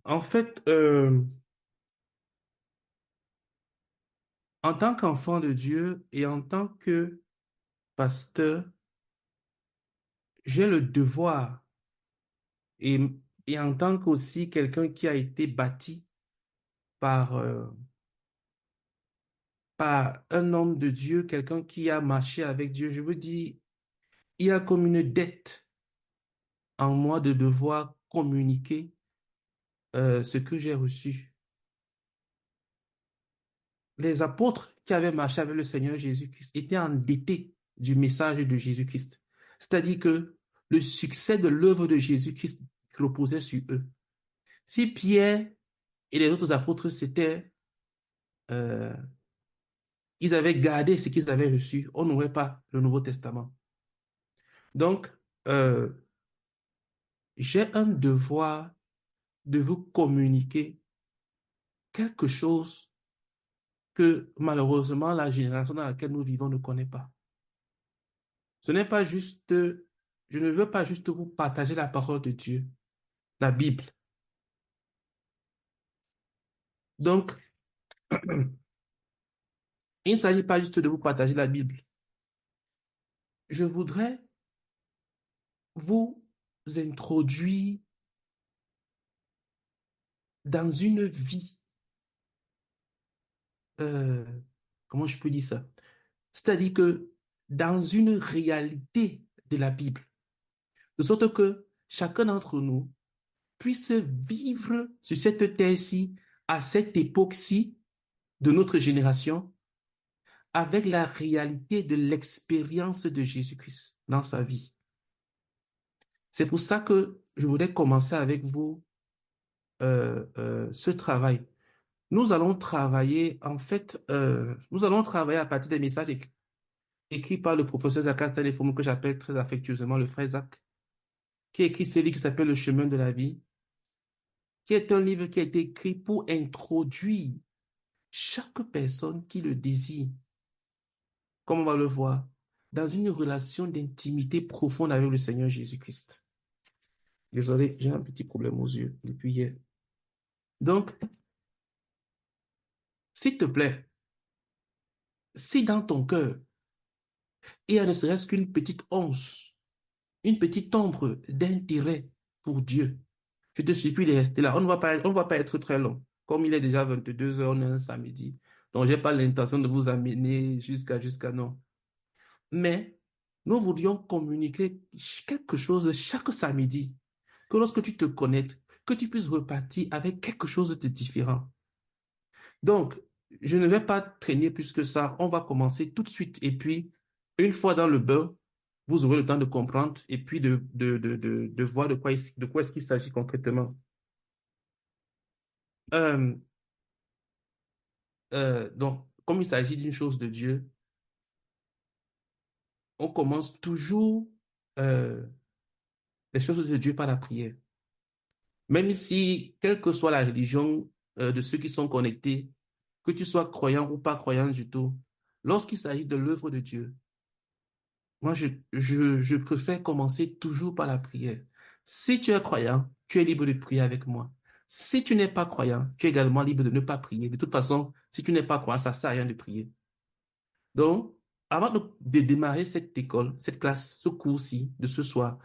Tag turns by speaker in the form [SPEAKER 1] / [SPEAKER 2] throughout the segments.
[SPEAKER 1] En fait, en tant qu'enfant de Dieu et en tant que pasteur, j'ai le devoir et, et en tant qu'aussi quelqu'un qui a été bâti par, par un homme de Dieu, quelqu'un qui a marché avec Dieu, je veux dire, il y a comme une dette en moi de devoir communiquer ce que j'ai reçu. Les apôtres qui avaient marché avec le Seigneur Jésus-Christ étaient endettés du message de Jésus-Christ. C'est-à-dire que le succès de l'œuvre de Jésus-Christ reposait sur eux. Si Pierre et les autres apôtres euh, ils avaient gardé ce qu'ils avaient reçu, on n'aurait pas le Nouveau Testament. Donc, euh, j'ai un devoir de vous communiquer quelque chose que malheureusement la génération dans laquelle nous vivons ne connaît pas. Ce n'est pas juste, je ne veux pas juste vous partager la parole de Dieu, la Bible. Donc, il ne s'agit pas juste de vous partager la Bible. Je voudrais vous introduire dans une vie, euh, comment je peux dire ça? C'est-à-dire que dans une réalité de la Bible, de sorte que chacun d'entre nous puisse vivre sur cette terre-ci, à cette époque-ci de notre génération, avec la réalité de l'expérience de Jésus-Christ dans sa vie. C'est pour ça que je voulais commencer avec vous ce travail. Nous allons travailler, en fait, nous allons travailler à partir des messages écrits par le professeur Zach Téléphone, que j'appelle très affectueusement le frère Zach, qui a écrit ce livre qui s'appelle Le chemin de la vie, qui est un livre qui a été écrit pour introduire chaque personne qui le désire, comme on va le voir, dans une relation d'intimité profonde avec le Seigneur Jésus-Christ. Désolé, j'ai un petit problème aux yeux depuis hier. Donc, s'il te plaît, si dans ton cœur, il y a ne serait-ce qu'une petite once, une petite ombre d'intérêt pour Dieu, je te supplie de rester là. On ne va pas être très long. Comme il est déjà 22 heures, on est un samedi. Donc, j'ai pas l'intention de vous amener jusqu'à non. Mais nous voudrions communiquer quelque chose chaque samedi. Que lorsque tu te connectes, que tu puisses repartir avec quelque chose de différent. Donc, je ne vais pas traîner plus que ça. On va commencer tout de suite. Et puis, une fois dans le beurre, vous aurez le temps de comprendre et puis de voir de quoi est-ce qu'il s'agit concrètement. Euh, donc, comme il s'agit d'une chose de Dieu, on commence toujours euh, les choses de Dieu par la prière. Même si, quelle que soit la religion de ceux qui sont connectés, que tu sois croyant ou pas croyant du tout, lorsqu'il s'agit de l'œuvre de Dieu, moi, je préfère commencer toujours par la prière. Si tu es croyant, tu es libre de prier avec moi. Si tu n'es pas croyant, tu es également libre de ne pas prier. De toute façon, si tu n'es pas croyant, ça sert à rien de prier. Donc, avant de démarrer cette école, cette classe, ce cours-ci de ce soir,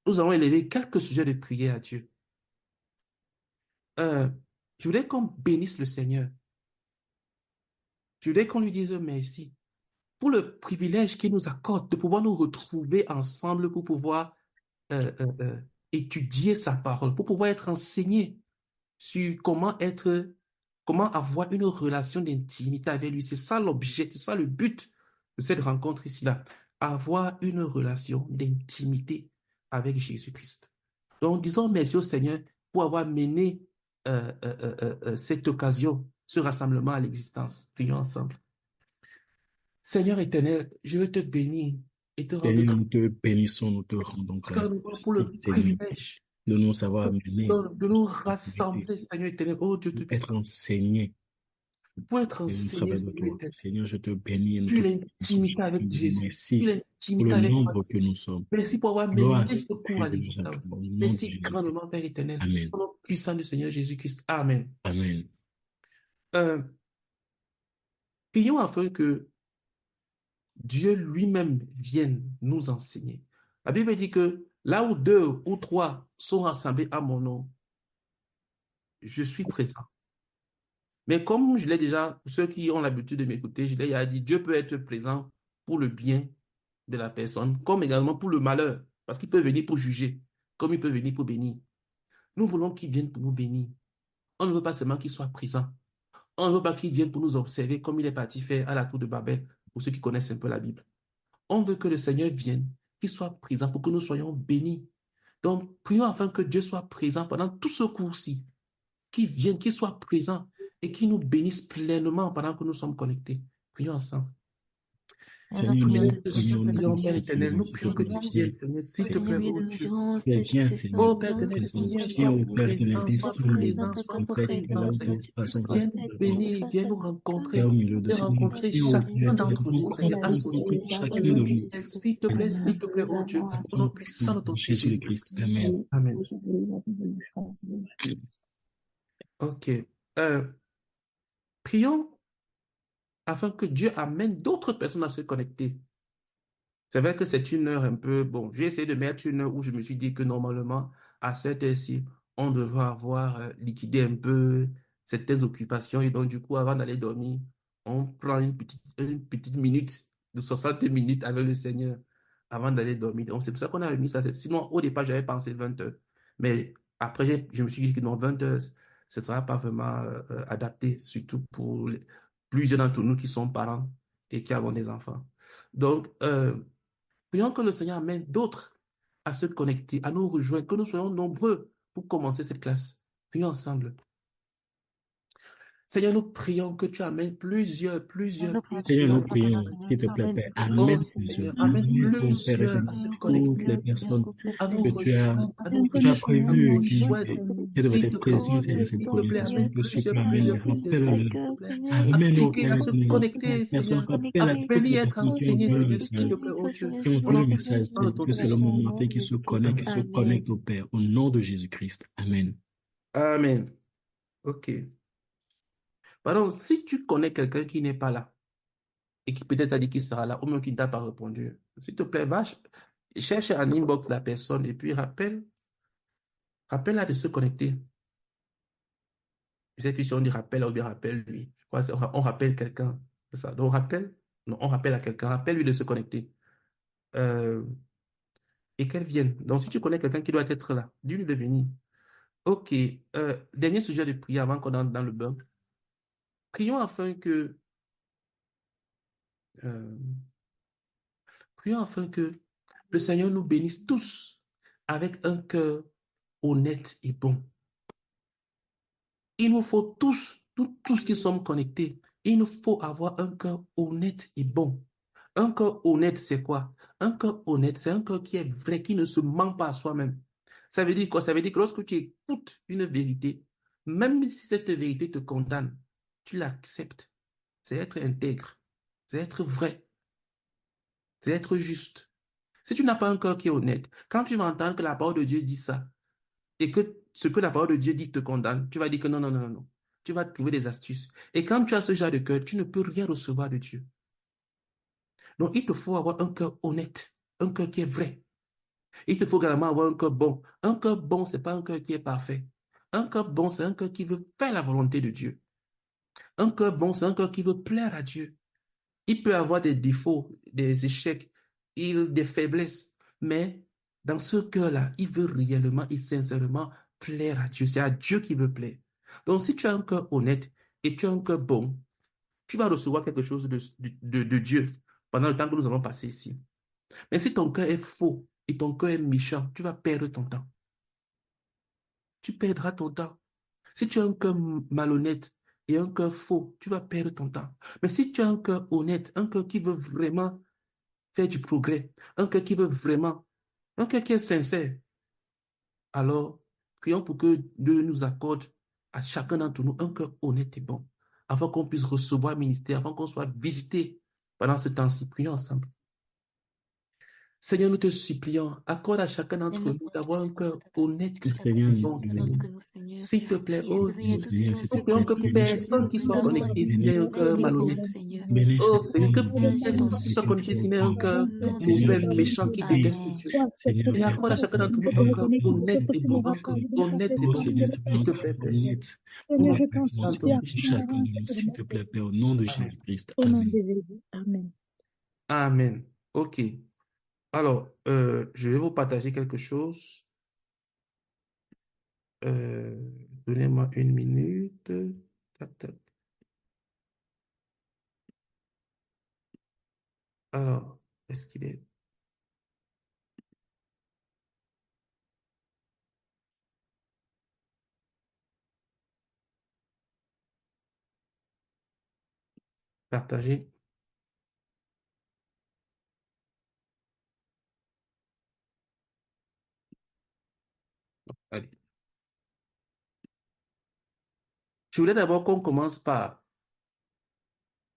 [SPEAKER 1] nous allons élever quelques sujets de prière à Dieu. Euh, je voulais qu'on bénisse le Seigneur. Je voulais qu'on lui dise merci pour le privilège qu'il nous accorde de pouvoir nous retrouver ensemble pour pouvoir euh, euh, euh, étudier sa parole, pour pouvoir être enseigné sur comment avoir une relation d'intimité avec lui. C'est ça l'objet, c'est ça le but de cette rencontre ici-là. Avoir une relation d'intimité avec Jésus-Christ. Donc, disons merci au Seigneur pour avoir mené cette occasion, ce rassemblement à l'existence. Prions ensemble. Seigneur éternel, je veux te bénir et te rendre
[SPEAKER 2] Seigneur,
[SPEAKER 1] grâce
[SPEAKER 2] nous te bénissons, nous te rendons grâce.
[SPEAKER 1] pour le
[SPEAKER 2] Merci, Seigneur,
[SPEAKER 1] privilège
[SPEAKER 2] de nous avoir menés
[SPEAKER 1] de nous rassembler, Seigneur éternel. Oh Dieu Tout-Puissant.
[SPEAKER 2] être enseignés.
[SPEAKER 1] pour être
[SPEAKER 2] Et au
[SPEAKER 1] enseigné,
[SPEAKER 2] travers de
[SPEAKER 1] Seigneur
[SPEAKER 2] toi.
[SPEAKER 1] éternel.
[SPEAKER 2] Seigneur, je te bénis et nous
[SPEAKER 1] Puis
[SPEAKER 2] te
[SPEAKER 1] l'intimité avec Jésus. Puis
[SPEAKER 2] merci pour
[SPEAKER 1] l'intimité
[SPEAKER 2] le
[SPEAKER 1] avec toi,
[SPEAKER 2] nombre que
[SPEAKER 1] Seigneur.
[SPEAKER 2] nous sommes.
[SPEAKER 1] Merci pour avoir
[SPEAKER 2] Gloire
[SPEAKER 1] mené ce cours
[SPEAKER 2] et
[SPEAKER 1] à
[SPEAKER 2] gloire à toi,
[SPEAKER 1] l'existence.
[SPEAKER 2] au nom de
[SPEAKER 1] Merci
[SPEAKER 2] Jésus-Christ.
[SPEAKER 1] grandement, Père éternel.
[SPEAKER 2] Amen.
[SPEAKER 1] Au nom puissant du Seigneur Jésus-Christ. Amen.
[SPEAKER 2] Amen.
[SPEAKER 1] Prions afin que Dieu lui-même vienne nous enseigner. La Bible dit que là où 2 ou 3 sont rassemblés à mon nom, je suis présent. Mais comme je l'ai déjà, ceux qui ont l'habitude de m'écouter, je l'ai déjà dit, Dieu peut être présent pour le bien de la personne, comme également pour le malheur, parce qu'il peut venir pour juger, comme il peut venir pour bénir. Nous voulons qu'il vienne pour nous bénir. On ne veut pas seulement qu'il soit présent. On ne veut pas qu'il vienne pour nous observer comme il est parti faire à la tour de Babel, pour ceux qui connaissent un peu la Bible. On veut que le Seigneur vienne, qu'il soit présent pour que nous soyons bénis. Donc, prions afin que Dieu soit présent pendant tout ce cours-ci, qu'il vienne, qu'il soit présent et qu'il nous bénisse pleinement pendant que nous sommes connectés. Prions ensemble.
[SPEAKER 2] Seigneur,
[SPEAKER 1] Nous
[SPEAKER 2] nous
[SPEAKER 1] te
[SPEAKER 2] prions au nom de
[SPEAKER 1] supplions, Père éternel, nous
[SPEAKER 2] Jésus-Christ. Je te
[SPEAKER 1] prions que tu
[SPEAKER 2] prie,
[SPEAKER 1] viennes, Seigneur, s'il te plaît, oh Dieu.
[SPEAKER 2] tu es bien, Seigneur,
[SPEAKER 1] Oh Père
[SPEAKER 2] ta
[SPEAKER 1] éternel,
[SPEAKER 2] présence.
[SPEAKER 1] viens,
[SPEAKER 2] Viens,
[SPEAKER 1] sois
[SPEAKER 2] au Père, que
[SPEAKER 1] présent, sois
[SPEAKER 2] l'intestin de
[SPEAKER 1] présent, sois
[SPEAKER 2] ton Père, qui est là
[SPEAKER 1] présent,
[SPEAKER 2] où
[SPEAKER 1] Seigneur.
[SPEAKER 2] de façon
[SPEAKER 1] Viens nous
[SPEAKER 2] rassemblée.
[SPEAKER 1] bénir, viens nous
[SPEAKER 2] Père,
[SPEAKER 1] rencontrer,
[SPEAKER 2] au milieu de
[SPEAKER 1] viens
[SPEAKER 2] Seigneur,
[SPEAKER 1] rencontrer
[SPEAKER 2] viens au
[SPEAKER 1] chacun
[SPEAKER 2] Père,
[SPEAKER 1] d'entre nous, Seigneur, à
[SPEAKER 2] rencontre
[SPEAKER 1] son
[SPEAKER 2] tout
[SPEAKER 1] niveau.
[SPEAKER 2] chacun
[SPEAKER 1] Nous
[SPEAKER 2] de
[SPEAKER 1] te
[SPEAKER 2] nous.
[SPEAKER 1] prions, s'il te plaît, oh Dieu, au nom puissant de ton Fils
[SPEAKER 2] Jésus-Christ.
[SPEAKER 1] Jésus-Christ.
[SPEAKER 2] Amen.
[SPEAKER 1] Amen. Ok. Prions afin que Dieu amène d'autres personnes à se connecter. C'est vrai que c'est une heure un peu... Bon, j'ai essayé de mettre une heure où je me suis dit que normalement, à cette heure-ci, on devrait avoir liquidé un peu certaines occupations. Et donc, du coup, avant d'aller dormir, on prend une petite minute, de 60 minutes avec le Seigneur avant d'aller dormir. Donc, c'est pour ça qu'on a remis ça. Sinon, au départ, j'avais pensé 20 heures. Mais après, je me suis dit que non, 20 heures, ce ne sera pas vraiment adapté, surtout pour plusieurs d'entre nous qui sont parents et qui avons des enfants. Donc, prions que le Seigneur amène d'autres à se connecter, à nous rejoindre, que nous soyons nombreux pour commencer cette classe. Prions ensemble. Seigneur, nous prions que tu amènes plusieurs
[SPEAKER 2] Seigneur, nous
[SPEAKER 1] personnes.
[SPEAKER 2] prions, s'il te plaît, Père,
[SPEAKER 1] Oh
[SPEAKER 2] amène plusieurs,
[SPEAKER 1] Seigneur, amène
[SPEAKER 2] ton Père
[SPEAKER 1] plusieurs à
[SPEAKER 2] éternel,
[SPEAKER 1] se
[SPEAKER 2] toutes les
[SPEAKER 1] connecter,
[SPEAKER 2] personnes
[SPEAKER 1] à nous
[SPEAKER 2] que
[SPEAKER 1] rejoindre,
[SPEAKER 2] que tu as
[SPEAKER 1] à nous
[SPEAKER 2] prévues
[SPEAKER 1] rejoindre.
[SPEAKER 2] qui doivent
[SPEAKER 1] S'il
[SPEAKER 2] être
[SPEAKER 1] te plaît,
[SPEAKER 2] présentes dans cette
[SPEAKER 1] s'il te plaît,
[SPEAKER 2] connexion,
[SPEAKER 1] amène
[SPEAKER 2] que ceux qui amènent,
[SPEAKER 1] plusieurs pour descendre,
[SPEAKER 2] rappelle-le.
[SPEAKER 1] s'il te plaît, à
[SPEAKER 2] Amène au
[SPEAKER 1] cliquer,
[SPEAKER 2] Père
[SPEAKER 1] à se
[SPEAKER 2] éternel, toutes
[SPEAKER 1] connecter,
[SPEAKER 2] les personnes,
[SPEAKER 1] Seigneur,
[SPEAKER 2] rappelle
[SPEAKER 1] à
[SPEAKER 2] à toutes les
[SPEAKER 1] venir être
[SPEAKER 2] personnes qui ont
[SPEAKER 1] enseigné,
[SPEAKER 2] vu le
[SPEAKER 1] Seigneur, s'il
[SPEAKER 2] message,
[SPEAKER 1] te plaît, oh Dieu,
[SPEAKER 2] qui ont
[SPEAKER 1] au
[SPEAKER 2] vu le
[SPEAKER 1] nom
[SPEAKER 2] message,
[SPEAKER 1] puissant de ton
[SPEAKER 2] que c'est le
[SPEAKER 1] Fils.
[SPEAKER 2] moment fait qu'ils se connectent au Père, au nom de Jésus-Christ. Amen.
[SPEAKER 1] Amen. Ok. Pardon, si tu connais quelqu'un qui n'est pas là et qui peut-être a dit qu'il sera là ou même qui ne t'a pas répondu, s'il te plaît, va cherche en inbox la personne et puis rappelle-la de se connecter. Je ne sais plus si on dit rappelle ou bien rappelle-lui. Je crois qu'on rappelle quelqu'un. C'est ça. Donc, non, on rappelle à quelqu'un, rappelle-lui de se connecter. Euh, et qu'elle vienne. Donc, si tu connais quelqu'un qui doit être là, dis-lui de venir. Ok. Dernier sujet de prière avant qu'on entre dans le bain. Prions afin que euh, Prions afin que le Seigneur nous bénisse tous avec un cœur honnête et bon. Il nous faut tous qui sommes connectés, il nous faut avoir un cœur honnête et bon. Un cœur honnête, c'est quoi? Un cœur honnête, c'est un cœur qui est vrai, qui ne se ment pas à soi-même. Ça veut dire quoi? Ça veut dire que lorsque tu écoutes une vérité, même si cette vérité te condamne, tu l'acceptes. C'est être intègre, c'est être vrai, c'est être juste. Si tu n'as pas un cœur qui est honnête, quand tu vas entendre que la parole de Dieu dit ça, et que ce que la parole de Dieu dit te condamne, tu vas dire que non, non, non, non, non. Tu vas trouver des astuces. Et quand tu as ce genre de cœur, tu ne peux rien recevoir de Dieu. Donc, il te faut avoir un cœur honnête, un cœur qui est vrai. Il te faut également avoir un cœur bon. Un cœur bon, c'est pas un cœur qui est parfait. Un cœur bon, c'est un cœur qui veut faire la volonté de Dieu. Un cœur bon, c'est un cœur qui veut plaire à Dieu. Il peut avoir des défauts, des échecs, des faiblesses, mais dans ce cœur-là, il veut réellement et sincèrement plaire à Dieu. C'est à Dieu qui veut plaire. Donc, si tu as un cœur honnête et tu as un cœur bon, tu vas recevoir quelque chose de Dieu pendant le temps que nous allons passer ici. Mais si ton cœur est faux et ton cœur est méchant, tu vas perdre ton temps. Tu perdras ton temps. Si tu as un cœur malhonnête et un cœur faux, tu vas perdre ton temps. Mais si tu as un cœur honnête, un cœur qui veut vraiment faire du progrès, un cœur qui veut vraiment, un cœur qui est sincère, alors prions pour que Dieu nous accorde à chacun d'entre nous un cœur honnête et bon. afin qu'on puisse recevoir un ministère, afin qu'on soit visité pendant ce temps-ci. Prions ensemble. Seigneur, nous te supplions, accorde à chacun d'entre nous d'avoir un cœur honnête.
[SPEAKER 2] Seigneur,
[SPEAKER 1] S'il te plaît, oh
[SPEAKER 2] Seigneur, s'il te
[SPEAKER 1] nous prions
[SPEAKER 2] plaît,
[SPEAKER 1] que pour
[SPEAKER 2] bénis chacun
[SPEAKER 1] personne qui
[SPEAKER 2] d'entre
[SPEAKER 1] soit
[SPEAKER 2] nous,
[SPEAKER 1] connecté ici
[SPEAKER 2] bénis,
[SPEAKER 1] n'ait un cœur malhonnête.
[SPEAKER 2] bénis
[SPEAKER 1] Oh
[SPEAKER 2] chacun
[SPEAKER 1] Seigneur, que pour
[SPEAKER 2] de
[SPEAKER 1] personne qui soit connecté ici n'ait un cœur
[SPEAKER 2] Seigneur,
[SPEAKER 1] mauvais, méchant, qui déteste Dieu.
[SPEAKER 2] Seigneur,
[SPEAKER 1] Et accorde à chacun d'entre nous un cœur honnête et bon, un cœur honnête et
[SPEAKER 2] oh
[SPEAKER 1] bon.
[SPEAKER 2] Seigneur, c'est
[SPEAKER 1] S'il
[SPEAKER 2] un
[SPEAKER 1] te
[SPEAKER 2] cœur
[SPEAKER 1] plaît, Père.
[SPEAKER 2] honnête.
[SPEAKER 1] Pour
[SPEAKER 2] Oh
[SPEAKER 1] notre
[SPEAKER 2] Père, mon Dieu,
[SPEAKER 1] Saint-Homme.
[SPEAKER 2] bénis chacun de nous, s'il te plaît, Père, au nom de
[SPEAKER 1] Amen.
[SPEAKER 2] Jésus-Christ.
[SPEAKER 3] Au nom de
[SPEAKER 2] Amen.
[SPEAKER 3] Jésus. Amen.
[SPEAKER 1] Amen. OK. Alors, je vais vous partager quelque chose. Donnez-moi une minute. Tac, tac. Alors, est-ce qu'il est... partagé? Allez. Je voulais d'abord qu'on commence par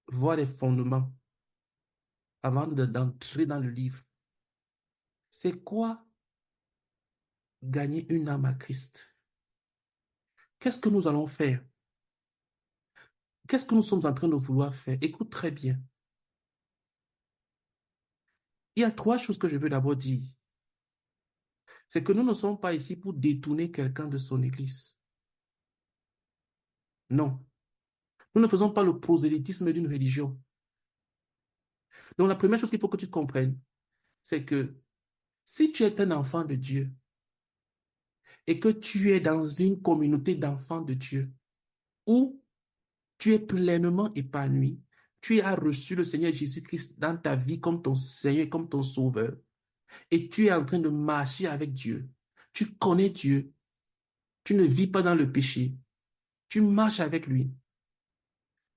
[SPEAKER 1] voir les fondements avant d'entrer dans le livre. C'est quoi gagner une âme à Christ? Qu'est-ce que nous allons faire? Qu'est-ce que nous sommes en train de vouloir faire? Écoute très bien. Il y a 3 choses que je veux d'abord dire. C'est que nous ne sommes pas ici pour détourner quelqu'un de son église. Non. Nous ne faisons pas le prosélytisme d'une religion. Donc la première chose qu'il faut que tu comprennes, c'est que si tu es un enfant de Dieu et que tu es dans une communauté d'enfants de Dieu où tu es pleinement épanoui, tu as reçu le Seigneur Jésus-Christ dans ta vie comme ton Seigneur et comme ton Sauveur, et tu es en train de marcher avec Dieu, tu connais Dieu, tu ne vis pas dans le péché, tu marches avec lui.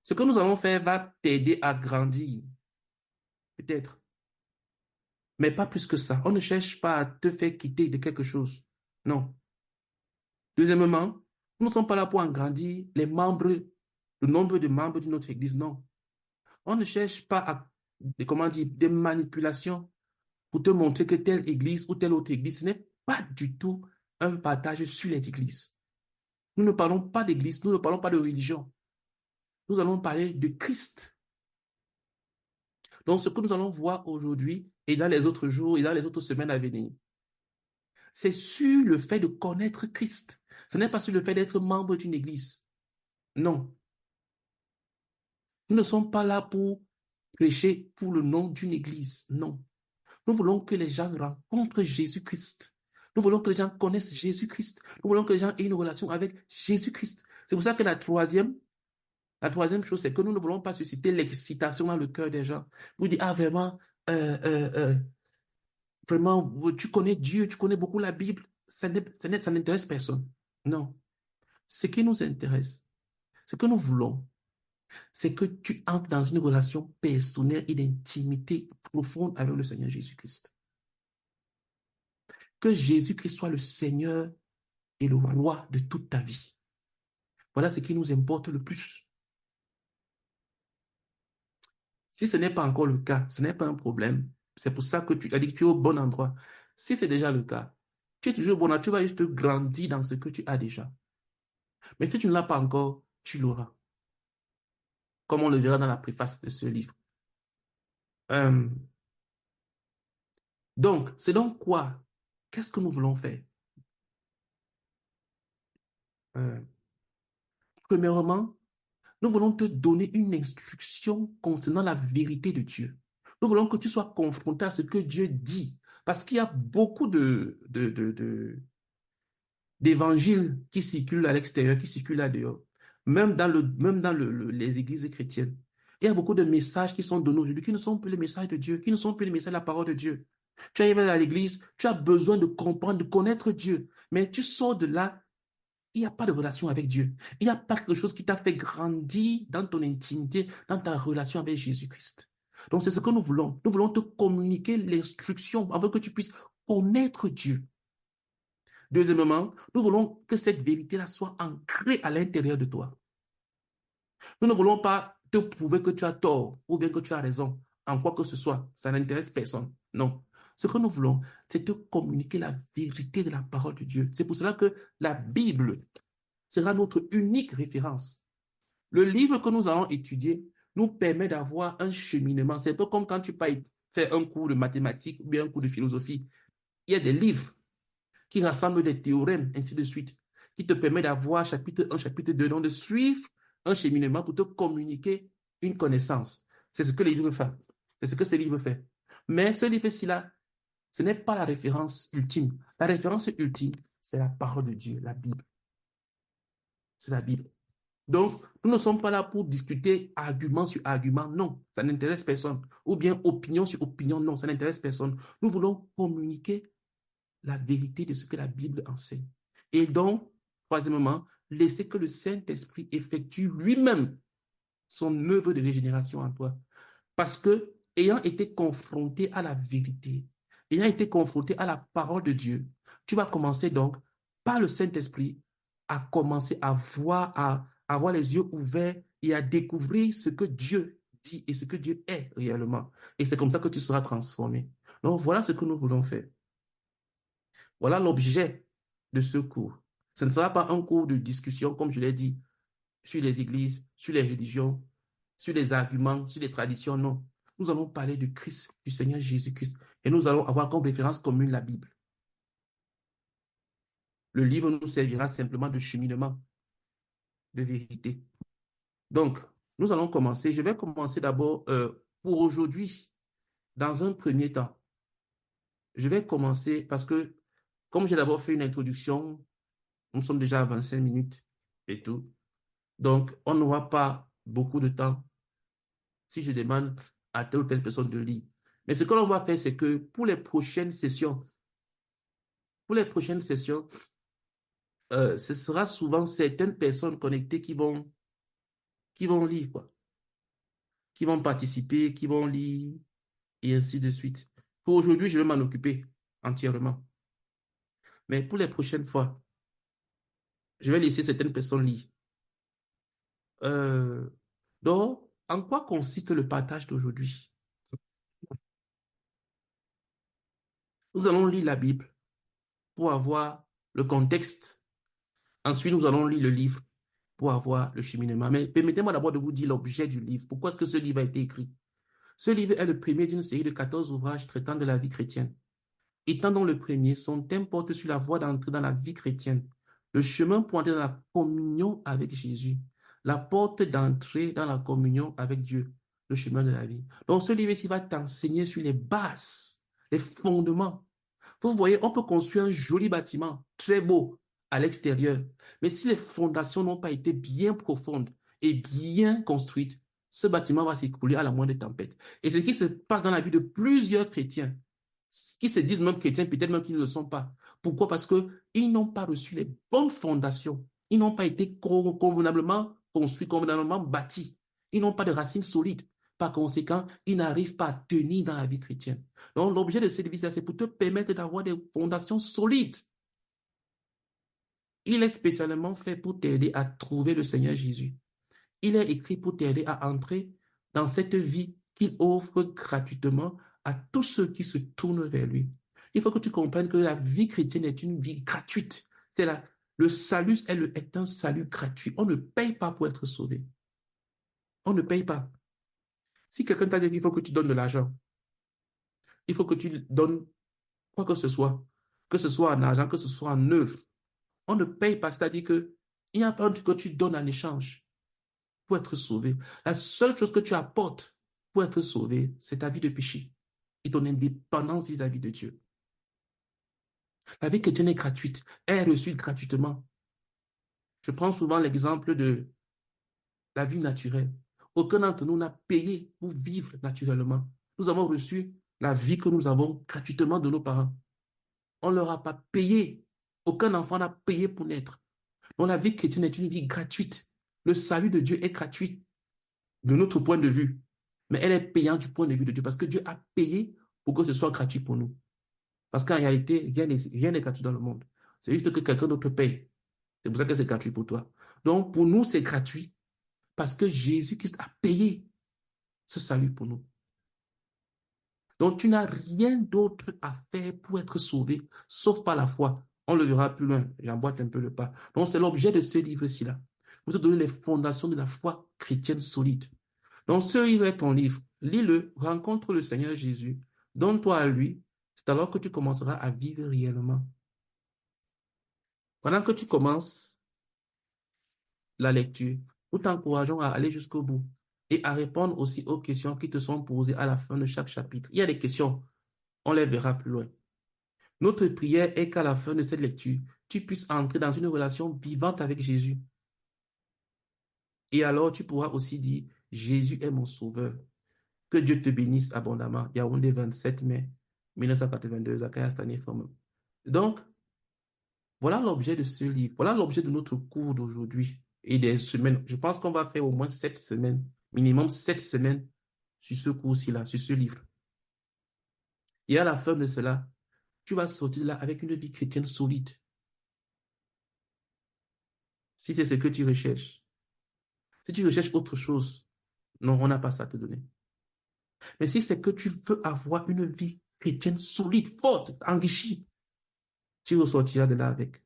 [SPEAKER 1] Ce que nous allons faire va t'aider à grandir, peut-être, mais pas plus que ça. On ne cherche pas à te faire quitter de quelque chose. Non. Deuxièmement, nous ne sommes pas là pour agrandir le nombre de membres de notre église. Non. On ne cherche pas à, comment dire, des manipulations pour te montrer que telle église ou telle autre église, ce n'est pas du tout un partage sur les églises. Nous ne parlons pas d'église, nous ne parlons pas de religion. Nous allons parler de Christ. Donc, ce que nous allons voir aujourd'hui et dans les autres jours et dans les autres semaines à venir, c'est sur le fait de connaître Christ. Ce n'est pas sur le fait d'être membre d'une église. Non. Nous ne sommes pas là pour prêcher pour le nom d'une église. Non. Nous voulons que les gens rencontrent Jésus-Christ. Nous voulons que les gens connaissent Jésus-Christ. Nous voulons que les gens aient une relation avec Jésus-Christ. C'est pour ça que la troisième chose, c'est que nous ne voulons pas susciter l'excitation dans le cœur des gens. Vous dites, ah vraiment, vraiment, tu connais Dieu, tu connais beaucoup la Bible. Ça n'intéresse personne. Non. Ce qui nous intéresse, ce que nous voulons, c'est que tu entres dans une relation personnelle et d'intimité profonde avec le Seigneur Jésus-Christ. Que Jésus-Christ soit le Seigneur et le roi de toute ta vie. Voilà ce qui nous importe le plus. Si ce n'est pas encore le cas, ce n'est pas un problème. C'est pour ça que tu as dit que tu es au bon endroit. Si c'est déjà le cas, tu es toujours au bon endroit, tu vas juste grandir dans ce que tu as déjà. Mais si tu ne l'as pas encore, tu l'auras. Comme on le verra dans la préface de ce livre. Donc, c'est donc quoi? Qu'est-ce que nous voulons faire? Premièrement, nous voulons te donner une instruction concernant la vérité de Dieu. Nous voulons que tu sois confronté à ce que Dieu dit. Parce qu'il y a beaucoup d'évangiles qui circulent à l'extérieur, qui circulent là dehors. Même dans les églises chrétiennes. Il y a beaucoup de messages qui sont donnés aujourd'hui qui ne sont plus les messages de Dieu, qui ne sont plus les messages de la parole de Dieu. Tu arrives à l'église, tu as besoin de comprendre, de connaître Dieu. Mais tu sors de là, il n'y a pas de relation avec Dieu. Il n'y a pas quelque chose qui t'a fait grandir dans ton intimité, dans ta relation avec Jésus-Christ. Donc, c'est ce que nous voulons. Nous voulons te communiquer l'instruction afin que tu puisses connaître Dieu. Deuxièmement, nous voulons que cette vérité-là soit ancrée à l'intérieur de toi. Nous ne voulons pas te prouver que tu as tort ou bien que tu as raison en quoi que ce soit. Ça n'intéresse personne. Non. Ce que nous voulons, c'est te communiquer la vérité de la parole de Dieu. C'est pour cela que la Bible sera notre unique référence. Le livre que nous allons étudier nous permet d'avoir un cheminement. C'est un peu comme quand tu fais un cours de mathématiques ou bien un cours de philosophie. Il y a des livres qui rassemblent des théorèmes, ainsi de suite, qui te permettent d'avoir chapitre 1, chapitre 2, donc de suivre un cheminement pour te communiquer une connaissance. C'est ce que les livres font. C'est ce que ces livres font. Mais ce livre-ci là, ce n'est pas la référence ultime. La référence ultime, c'est la parole de Dieu, la Bible. C'est la Bible. Donc, nous ne sommes pas là pour discuter argument sur argument, non, ça n'intéresse personne. Ou bien opinion sur opinion, non, ça n'intéresse personne. Nous voulons communiquer la vérité de ce que la Bible enseigne. Et donc, troisièmement, laisser que le Saint-Esprit effectue lui-même son œuvre de régénération en toi. Parce que, ayant été confronté à la vérité, ayant été confronté à la parole de Dieu, tu vas commencer donc, par le Saint-Esprit, à commencer à voir, à avoir les yeux ouverts et à découvrir ce que Dieu dit et ce que Dieu est réellement. Et c'est comme ça que tu seras transformé. Donc, voilà ce que nous voulons faire. Voilà l'objet de ce cours. Ce ne sera pas un cours de discussion, comme je l'ai dit, sur les églises, sur les religions, sur les arguments, sur les traditions, non. Nous allons parler de Christ, du Seigneur Jésus-Christ, et nous allons avoir comme référence commune la Bible. Le livre nous servira simplement de cheminement, de vérité. Donc, nous allons commencer. Je vais commencer d'abord pour aujourd'hui, dans un premier temps. Je vais commencer parce que, comme j'ai d'abord fait une introduction, nous sommes déjà à 25 minutes et tout. Donc, on n'aura pas beaucoup de temps si je demande à telle ou telle personne de lire. Mais ce que l'on va faire, c'est que pour les prochaines sessions, ce sera souvent certaines personnes connectées qui vont lire, quoi, qui vont participer, qui vont lire, et ainsi de suite. Pour aujourd'hui, je vais m'en occuper entièrement. Mais pour les prochaines fois, je vais laisser certaines personnes lire. Euh, donc, en quoi consiste le partage d'aujourd'hui? Nous allons lire la Bible pour avoir le contexte. Ensuite, nous allons lire le livre pour avoir le cheminement. Mais permettez-moi d'abord de vous dire l'objet du livre. Pourquoi est-ce que ce livre a été écrit? Ce livre est le premier d'une série de 14 ouvrages traitant de la vie chrétienne. Étant dans le premier, son thème porte sur la voie d'entrée dans la vie chrétienne, le chemin pour entrer dans la communion avec Jésus, la porte d'entrée dans la communion avec Dieu, le chemin de la vie. Donc ce livre ici va t'enseigner sur les bases, les fondements. Vous voyez, on peut construire un joli bâtiment, très beau, à l'extérieur, mais si les fondations n'ont pas été bien profondes et bien construites, ce bâtiment va s'écrouler à la moindre tempête. Et ce qui se passe dans la vie de plusieurs chrétiens, qui se disent même chrétiens, peut-être même qu'ils ne le sont pas. Pourquoi? Parce qu'ils n'ont pas reçu les bonnes fondations. Ils n'ont pas été convenablement construits, convenablement bâtis. Ils n'ont pas de racines solides. Par conséquent, ils n'arrivent pas à tenir dans la vie chrétienne. Donc, l'objet de cette vidéo, c'est pour te permettre d'avoir des fondations solides. Il est spécialement fait pour t'aider à trouver le Seigneur Jésus. Il est écrit pour t'aider à entrer dans cette vie qu'il offre gratuitement à tous ceux qui se tournent vers lui. Il faut que tu comprennes que la vie chrétienne est une vie gratuite. Le salut est un salut gratuit. On ne paye pas pour être sauvé. On ne paye pas. Si quelqu'un t'a dit qu'il faut que tu donnes de l'argent, il faut que tu donnes quoi que ce soit en argent, que ce soit en œuvre. On ne paye pas, c'est-à-dire que il n'y a pas un truc que tu donnes en échange pour être sauvé. La seule chose que tu apportes pour être sauvé, c'est ta vie de péché et ton indépendance vis-à-vis de Dieu. La vie chrétienne est gratuite, elle est reçue gratuitement. Je prends souvent l'exemple de la vie naturelle. Aucun d'entre nous n'a payé pour vivre naturellement. Nous avons reçu la vie que nous avons gratuitement de nos parents. On ne leur a pas payé. Aucun enfant n'a payé pour naître. Donc la vie chrétienne est une vie gratuite. Le salut de Dieu est gratuit de notre point de vue. Mais elle est payante du point de vue de Dieu parce que Dieu a payé pour que ce soit gratuit pour nous. Parce qu'en réalité, rien n'est gratuit dans le monde. C'est juste que quelqu'un d'autre paye. C'est pour ça que c'est gratuit pour toi. Donc, pour nous, c'est gratuit. Parce que Jésus-Christ a payé ce salut pour nous. Donc, tu n'as rien d'autre à faire pour être sauvé, sauf par la foi. On le verra plus loin. J'emboîte un peu le pas. Donc, c'est l'objet de ce livre-ci là. Pour te donner les fondations de la foi chrétienne solide. Donc, ce livre est ton livre. Lis-le, rencontre le Seigneur Jésus, donne-toi à lui. C'est alors que tu commenceras à vivre réellement. Pendant que tu commences la lecture, nous t'encourageons à aller jusqu'au bout et à répondre aussi aux questions qui te sont posées à la fin de chaque chapitre. Il y a des questions, on les verra plus loin. Notre prière est qu'à la fin de cette lecture, tu puisses entrer dans une relation vivante avec Jésus. Et alors, tu pourras aussi dire, Jésus est mon sauveur. Que Dieu te bénisse abondamment. Yaoundé 27 mai 1982, Zacharias Stanislas. Donc, voilà l'objet de ce livre. Voilà l'objet de notre cours d'aujourd'hui et des semaines. Je pense qu'on va faire au moins 7 semaines, minimum 7 semaines sur ce cours-ci-là, sur ce livre. Et à la fin de cela, tu vas sortir là avec une vie chrétienne solide. Si c'est ce que tu recherches. Si tu recherches autre chose, non, on n'a pas ça à te donner. Mais si c'est que tu veux avoir une vie chrétienne solide, forte, enrichie, tu ressortiras de là avec.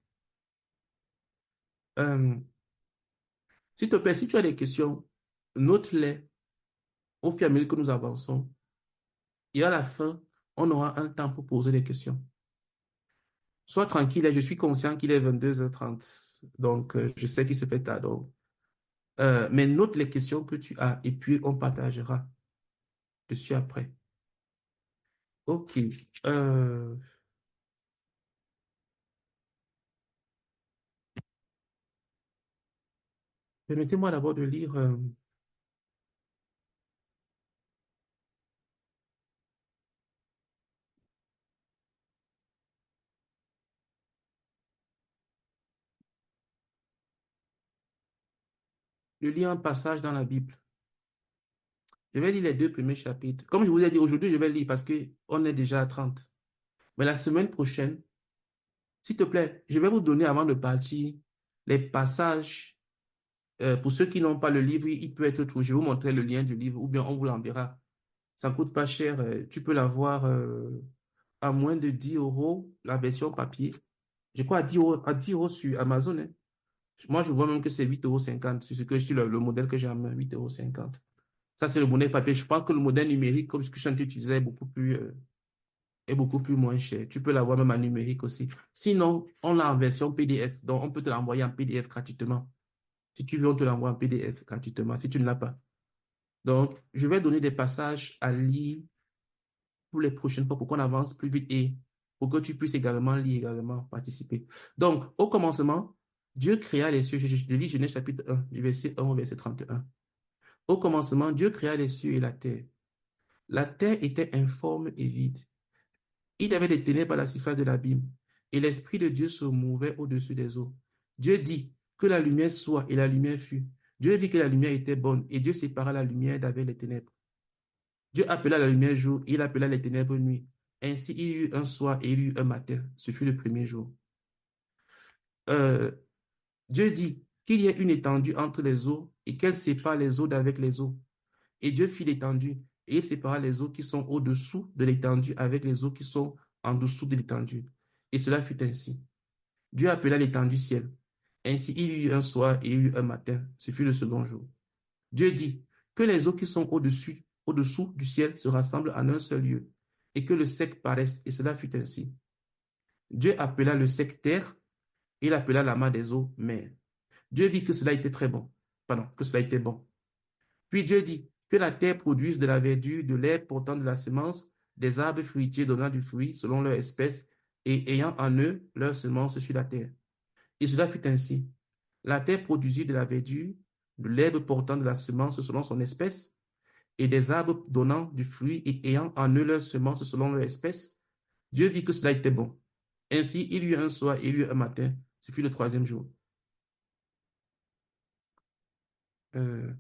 [SPEAKER 1] S'il te plaît, si tu as des questions, note-les au fur et à mesure que nous avançons. Et à la fin, on aura un temps pour poser des questions. Sois tranquille, je suis conscient qu'il est 22h30. Donc, je sais qu'il se fait tard. Donc, mais note les questions que tu as et puis on partagera dessus après. OK. Permettez-moi d'abord de lire un passage dans la Bible. Je vais lire les 2 premiers chapitres. Comme je vous ai dit, aujourd'hui, je vais lire parce qu'on est déjà à 30. Mais la semaine prochaine, s'il te plaît, je vais vous donner avant de partir les passages. Pour ceux qui n'ont pas le livre, il peut être trouvé. Je vais vous montrer le lien du livre ou bien on vous l'enverra. Ça ne coûte pas cher. Tu peux l'avoir à moins de 10 euros, la version papier. Je crois à 10 euros sur Amazon. Hein. Moi, je vois même que c'est 8,50 €. C'est ce que je suis le modèle que j'ai en main, 8,50 €. Ça, c'est le modèle papier. Je pense que le modèle numérique, comme ce que je suis en train d'utiliser, est beaucoup plus moins cher. Tu peux l'avoir même en numérique aussi. Sinon, on l'a en version PDF. Donc, on peut te l'envoyer en PDF gratuitement. Si tu veux, on te l'envoie en PDF gratuitement, si tu ne l'as pas. Donc, je vais donner des passages à lire pour les prochaines fois pour qu'on avance plus vite et pour que tu puisses également lire, également participer. Donc, au commencement, Dieu créa les cieux. Je lis Genèse chapitre 1, du verset 1 au verset 31. Au commencement, Dieu créa les cieux et la terre. La terre était informe et vide. Il y avait des ténèbres à la surface de l'abîme, et l'Esprit de Dieu se mouvait au-dessus des eaux. Dieu dit que la lumière soit, et la lumière fut. Dieu vit que la lumière était bonne, et Dieu sépara la lumière d'avec les ténèbres. Dieu appela la lumière jour, et il appela les ténèbres nuit. Ainsi il y eut un soir et il y eut un matin. Ce fut le premier jour. Euh, Dieu dit qu'il y ait une étendue entre les eaux, et qu'elle sépare les eaux d'avec les eaux. Et Dieu fit l'étendue, et il sépara les eaux qui sont au-dessous de l'étendue avec les eaux qui sont en dessous de l'étendue. Et cela fut ainsi. Dieu appela l'étendue ciel. Ainsi il y eut un soir et il y eut un matin. Ce fut le second jour. Dieu dit que les eaux qui sont au-dessous du ciel se rassemblent en un seul lieu, et que le sec paraisse, et cela fut ainsi. Dieu appela le sec terre, et il appela la mer des eaux mer. Dieu vit que cela était très bon. Pardon, que cela était bon. Puis Dieu dit que la terre produise de la verdure, de l'herbe portant de la semence, des arbres fruitiers donnant du fruit selon leur espèce, et ayant en eux leur semence sur la terre. Et cela fut ainsi. La terre produisit de la verdure, de l'herbe portant de la semence selon son espèce, et des arbres donnant du fruit et ayant en eux leur semence selon leur espèce. Dieu vit que cela était bon. Ainsi, il y eut un soir et il y eut un matin. Ce fut le troisième jour. Euh,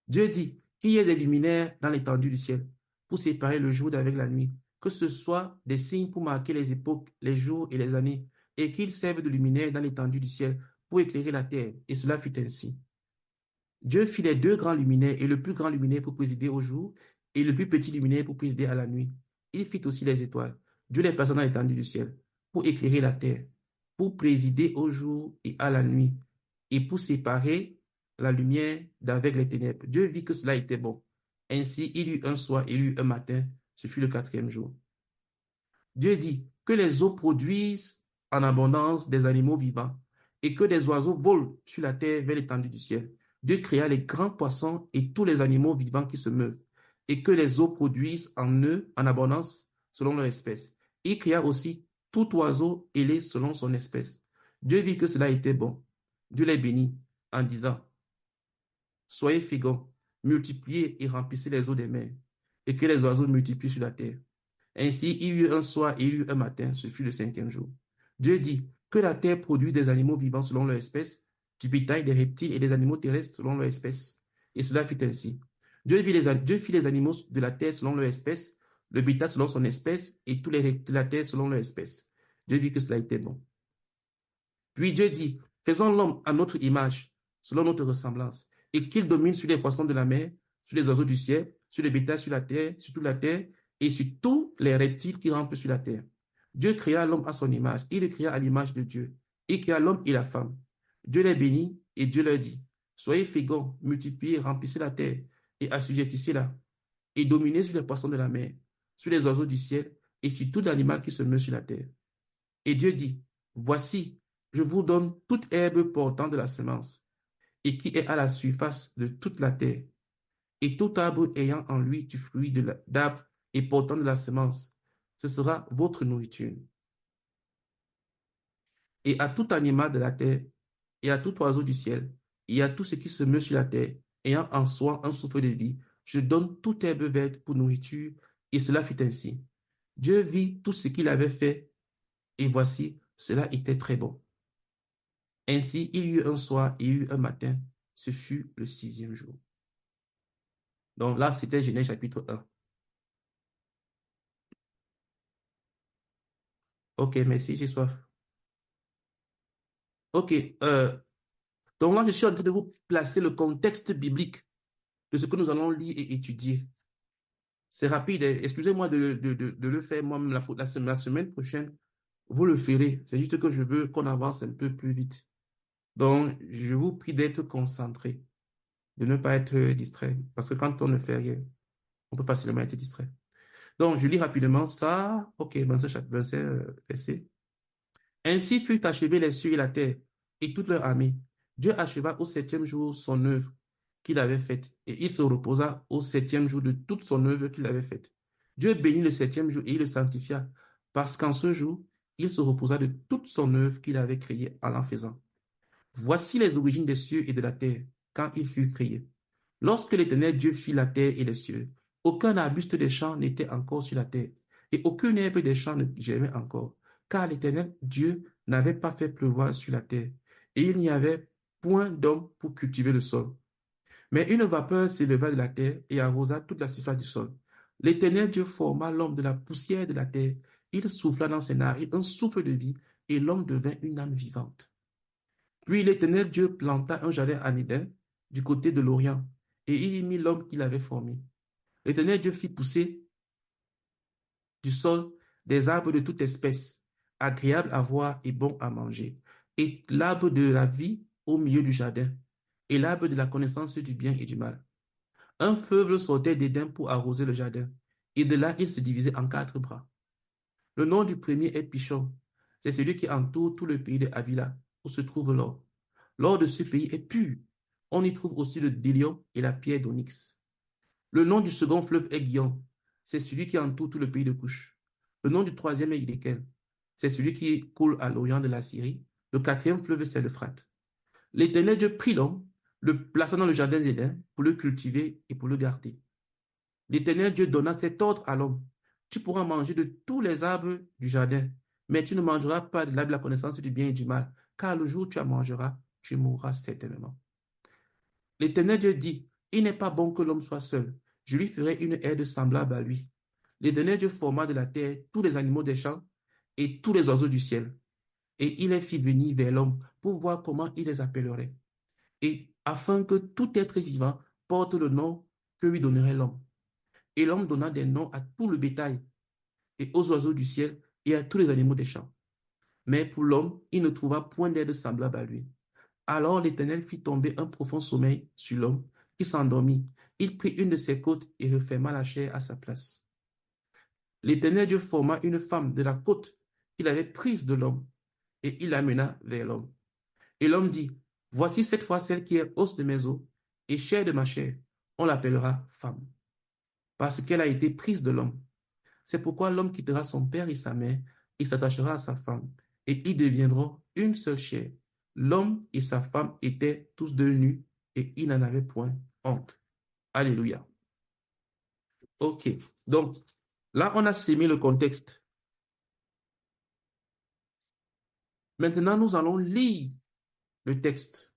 [SPEAKER 1] Dieu dit qu'il y ait des luminaires dans l'étendue du ciel pour séparer le jour d'avec la nuit, que ce soit des signes pour marquer les époques, les jours et les années, et qu'ils servent de luminaire dans l'étendue du ciel pour éclairer la terre. Et cela fut ainsi. Dieu fit les deux grands luminaires, et le plus grand luminaire pour présider au jour, et le plus petit luminaire pour présider à la nuit. Il fit aussi les étoiles. Dieu les plaça dans l'étendue du ciel, pour éclairer la terre, pour présider au jour et à la nuit, et pour séparer la lumière d'avec les ténèbres. Dieu vit que cela était bon. Ainsi, il y eut un soir et il y eut un matin. Ce fut le quatrième jour. Dieu dit que les eaux produisent en abondance des animaux vivants et que des oiseaux volent sur la terre vers l'étendue du ciel. Dieu créa les grands poissons et tous les animaux vivants qui se meuvent et que les eaux produisent en eux en abondance selon leur espèce. Il créa aussi tout oiseau ailé selon son espèce. Dieu vit que cela était bon. Dieu les bénit en disant, soyez féconds, multipliez et remplissez les eaux des mers et que les oiseaux multiplient sur la terre. Ainsi, il y eut un soir et il y eut un matin, ce fut le cinquième jour. Dieu dit que la terre produise des animaux vivants selon leur espèce, du bétail, des reptiles et des animaux terrestres selon leur espèce. Et cela fut ainsi. Dieu fit les animaux de la terre selon leur espèce, le bétail selon son espèce et tous les reptiles de la terre selon leur espèce. Dieu vit que cela était bon. Puis Dieu dit, faisons l'homme à notre image, selon notre ressemblance, et qu'il domine sur les poissons de la mer, sur les oiseaux du ciel, sur les bétails sur la terre, sur toute la terre, et sur tous les reptiles qui rampent sur la terre. Dieu créa l'homme à son image, il le créa à l'image de Dieu. Il créa l'homme et la femme. Dieu les bénit et Dieu leur dit, soyez féconds, multipliez, remplissez la terre et assujettissez-la, et dominez sur les poissons de la mer, sur les oiseaux du ciel et sur tout animal qui se meut sur la terre. Et Dieu dit, voici, je vous donne toute herbe portant de la semence et qui est à la surface de toute la terre, et tout arbre ayant en lui du fruit d'arbre et portant de la semence, ce sera votre nourriture. Et à tout animal de la terre, et à tout oiseau du ciel, et à tout ce qui se meut sur la terre, ayant en soi un souffle de vie, je donne toute herbe verte pour nourriture, et cela fut ainsi. Dieu vit tout ce qu'il avait fait, et voici, cela était très bon. Ainsi, il y eut un soir et il y eut un matin, ce fut le sixième jour. Donc là, c'était Genèse chapitre 1. Ok, merci, j'ai soif. Ok, donc là, je suis en train de vous placer le contexte biblique de ce que nous allons lire et étudier. C'est rapide, hein. Excusez-moi de le faire moi-même la semaine prochaine. Vous le ferez. C'est juste que je veux qu'on avance un peu plus vite. Donc, je vous prie d'être concentré, de ne pas être distrait. Parce que quand on ne fait rien, on peut facilement être distrait. Donc, je lis rapidement ça. Ok, 27 verset. Ainsi furent achevés les cieux et la terre et toute leur armée. Dieu acheva au septième jour son œuvre qu'il avait faite, et il se reposa au septième jour de toute son œuvre qu'il avait faite. Dieu bénit le septième jour et il le sanctifia, parce qu'en ce jour, il se reposa de toute son œuvre qu'il avait créée en l'en faisant. Voici les origines des cieux et de la terre, quand ils furent créés. Lorsque l'Éternel Dieu fit la terre et les cieux, aucun arbuste des champs n'était encore sur la terre, et aucune herbe des champs ne germait encore, car l'Éternel Dieu n'avait pas fait pleuvoir sur la terre, et il n'y avait point d'homme pour cultiver le sol. Mais une vapeur s'éleva de la terre et arrosa toute la surface du sol. L'Éternel Dieu forma l'homme de la poussière de la terre, il souffla dans ses narines un souffle de vie, et l'homme devint une âme vivante. Puis l'Éternel Dieu planta un jardin en Éden, du côté de l'Orient, et il y mit l'homme qu'il avait formé. L'Éternel Dieu fit pousser du sol des arbres de toute espèce, agréables à voir et bons à manger, et l'arbre de la vie au milieu du jardin, et l'arbre de la connaissance du bien et du mal. Un fleuve sortait d'Éden pour arroser le jardin, et de là il se divisait en 4 bras. Le nom du premier est Pishon, c'est celui qui entoure tout le pays de Havila, où se trouve l'or. L'or de ce pays est pur. On y trouve aussi le bdellium et la pierre d'onyx. Le nom du second fleuve est Gihon, c'est celui qui entoure tout le pays de Couche. Le nom du troisième est Hiddekel, c'est celui qui coule à l'orient de la Syrie. Le quatrième fleuve, c'est l'Euphrate. L'Éternel Dieu prit l'homme, le plaça dans le jardin d'Éden pour le cultiver et pour le garder. L'Éternel Dieu donna cet ordre à l'homme. Tu pourras manger de tous les arbres du jardin, mais tu ne mangeras pas de l'arbre de la connaissance du bien et du mal, car le jour où tu en mangeras, tu mourras certainement. L'Éternel Dieu dit, il n'est pas bon que l'homme soit seul. Je lui ferai une aide semblable à lui. L'Éternel Dieu forma de la terre tous les animaux des champs et tous les oiseaux du ciel, et il les fit venir vers l'homme pour voir comment il les appellerait. Et afin que tout être vivant porte le nom que lui donnerait l'homme. Et l'homme donna des noms à tout le bétail, et aux oiseaux du ciel, et à tous les animaux des champs. Mais pour l'homme, il ne trouva point d'aide semblable à lui. Alors l'Éternel fit tomber un profond sommeil sur l'homme, qui s'endormit. Il prit une de ses côtes et referma la chair à sa place. L'Éternel Dieu forma une femme de la côte qu'il avait prise de l'homme, et il l'amena vers l'homme. Et l'homme dit, voici cette fois celle qui est os de mes os et chair de ma chair. On l'appellera femme, parce qu'elle a été prise de l'homme. C'est pourquoi l'homme quittera son père et sa mère et s'attachera à sa femme, et ils deviendront une seule chair. L'homme et sa femme étaient tous deux nus, et ils n'en avaient point honte. Alléluia. OK. Donc, là, on a sémé le contexte. Maintenant, nous allons lire le texte.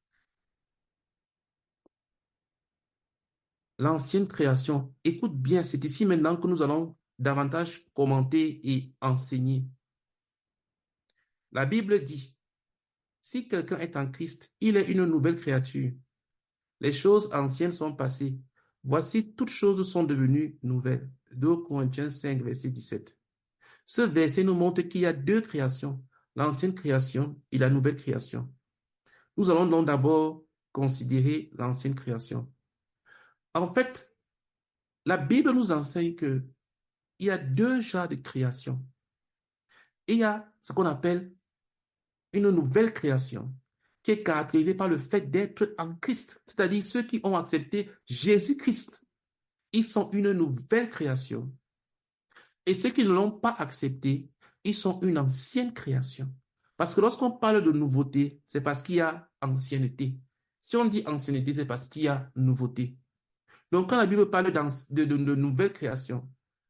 [SPEAKER 1] L'ancienne création. Écoute bien, c'est ici maintenant que nous allons davantage commenter et enseigner. La Bible dit, si quelqu'un est en Christ, il est une nouvelle créature. Les choses anciennes sont passées. Voici, toutes choses sont devenues nouvelles. 2 Corinthiens 5, verset 17. Ce verset nous montre qu'il y a deux créations, l'ancienne création et la nouvelle création. Nous allons donc d'abord considérer l'ancienne création. En fait, la Bible nous enseigne que il y a deux genres de création. Il y a ce qu'on appelle une nouvelle création, qui est caractérisée par le fait d'être en Christ, c'est-à-dire ceux qui ont accepté Jésus-Christ. Ils sont une nouvelle création. Et ceux qui ne l'ont pas accepté, ils sont une ancienne création. Parce que lorsqu'on parle de nouveauté, c'est parce qu'il y a ancienneté. Si on dit ancienneté, c'est parce qu'il y a nouveauté. Donc, quand la Bible parle de nouvelle création,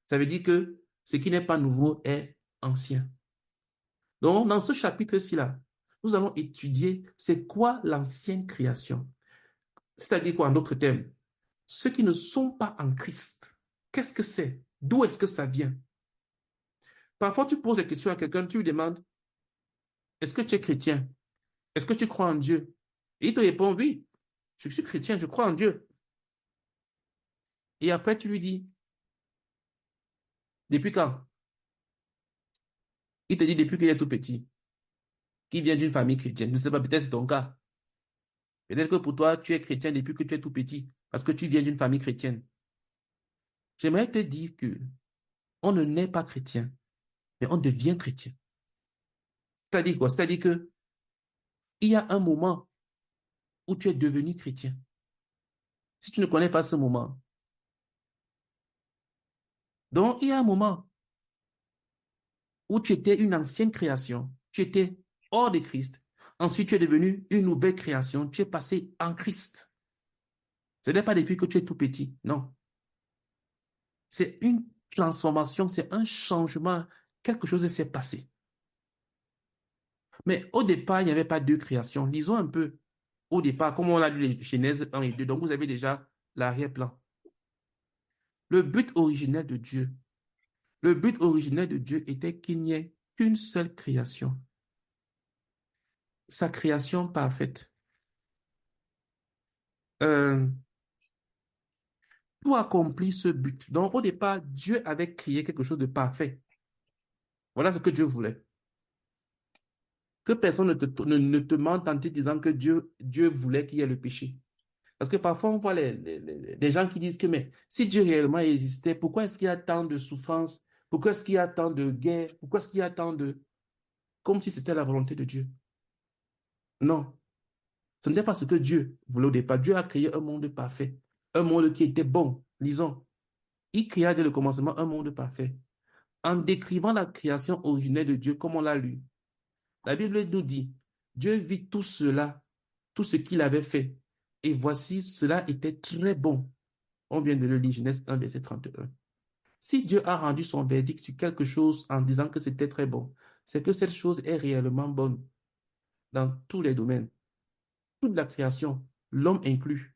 [SPEAKER 1] ça veut dire que ce qui n'est pas nouveau est ancien. Donc, dans ce chapitre-ci, là, nous allons étudier c'est quoi l'ancienne création. C'est-à-dire quoi, en d'autres termes? Ceux qui ne sont pas en Christ, qu'est-ce que c'est? D'où est-ce que ça vient? Parfois, tu poses des questions à quelqu'un, tu lui demandes, est-ce que tu es chrétien? Est-ce que tu crois en Dieu? Et il te répond, oui, je suis chrétien, je crois en Dieu. Et après, tu lui dis, depuis quand? Il te dit depuis qu'il est tout petit, qu'il vient d'une famille chrétienne. Je ne sais pas, peut-être c'est ton cas. Peut-être que pour toi, tu es chrétien depuis que tu es tout petit, parce que tu viens d'une famille chrétienne. J'aimerais te dire que on ne naît pas chrétien, mais on devient chrétien. C'est-à-dire quoi? C'est-à-dire que il y a un moment où tu es devenu chrétien. Si tu ne connais pas ce moment, donc il y a un moment où tu étais une ancienne création, tu étais hors de Christ. Ensuite, tu es devenu une nouvelle création, tu es passé en Christ. Ce n'est pas depuis que tu es tout petit, non. C'est une transformation, c'est un changement, quelque chose s'est passé. Mais au départ, il n'y avait pas deux créations. Lisons un peu. Au départ, comme on a lu les Genèse 1 et 2, donc vous avez déjà l'arrière-plan. Le but originel de Dieu, le but originel de Dieu était qu'il n'y ait qu'une seule création. Sa création parfaite. Euh, pour accomplir ce but. Donc, au départ, Dieu avait créé quelque chose de parfait. Voilà ce que Dieu voulait. Que personne ne te mente en te disant que Dieu voulait qu'il y ait le péché. Parce que parfois, on voit des gens qui disent que, mais si Dieu réellement existait, pourquoi est-ce qu'il y a tant de souffrances? Pourquoi est-ce qu'il y a tant de guerres? Pourquoi est-ce qu'il y a tant de... Comme si c'était la volonté de Dieu. Non, ce n'était pas ce que Dieu voulait au départ. Dieu a créé un monde parfait, un monde qui était bon. Lisons. Il créa dès le commencement un monde parfait. En décrivant la création originelle de Dieu comme on l'a lu, la Bible nous dit, Dieu vit tout cela, tout ce qu'il avait fait. Et voici, cela était très bon. On vient de le lire, Genèse 1, verset 31. Si Dieu a rendu son verdict sur quelque chose en disant que c'était très bon, c'est que cette chose est réellement bonne dans tous les domaines. Toute la création, l'homme inclus,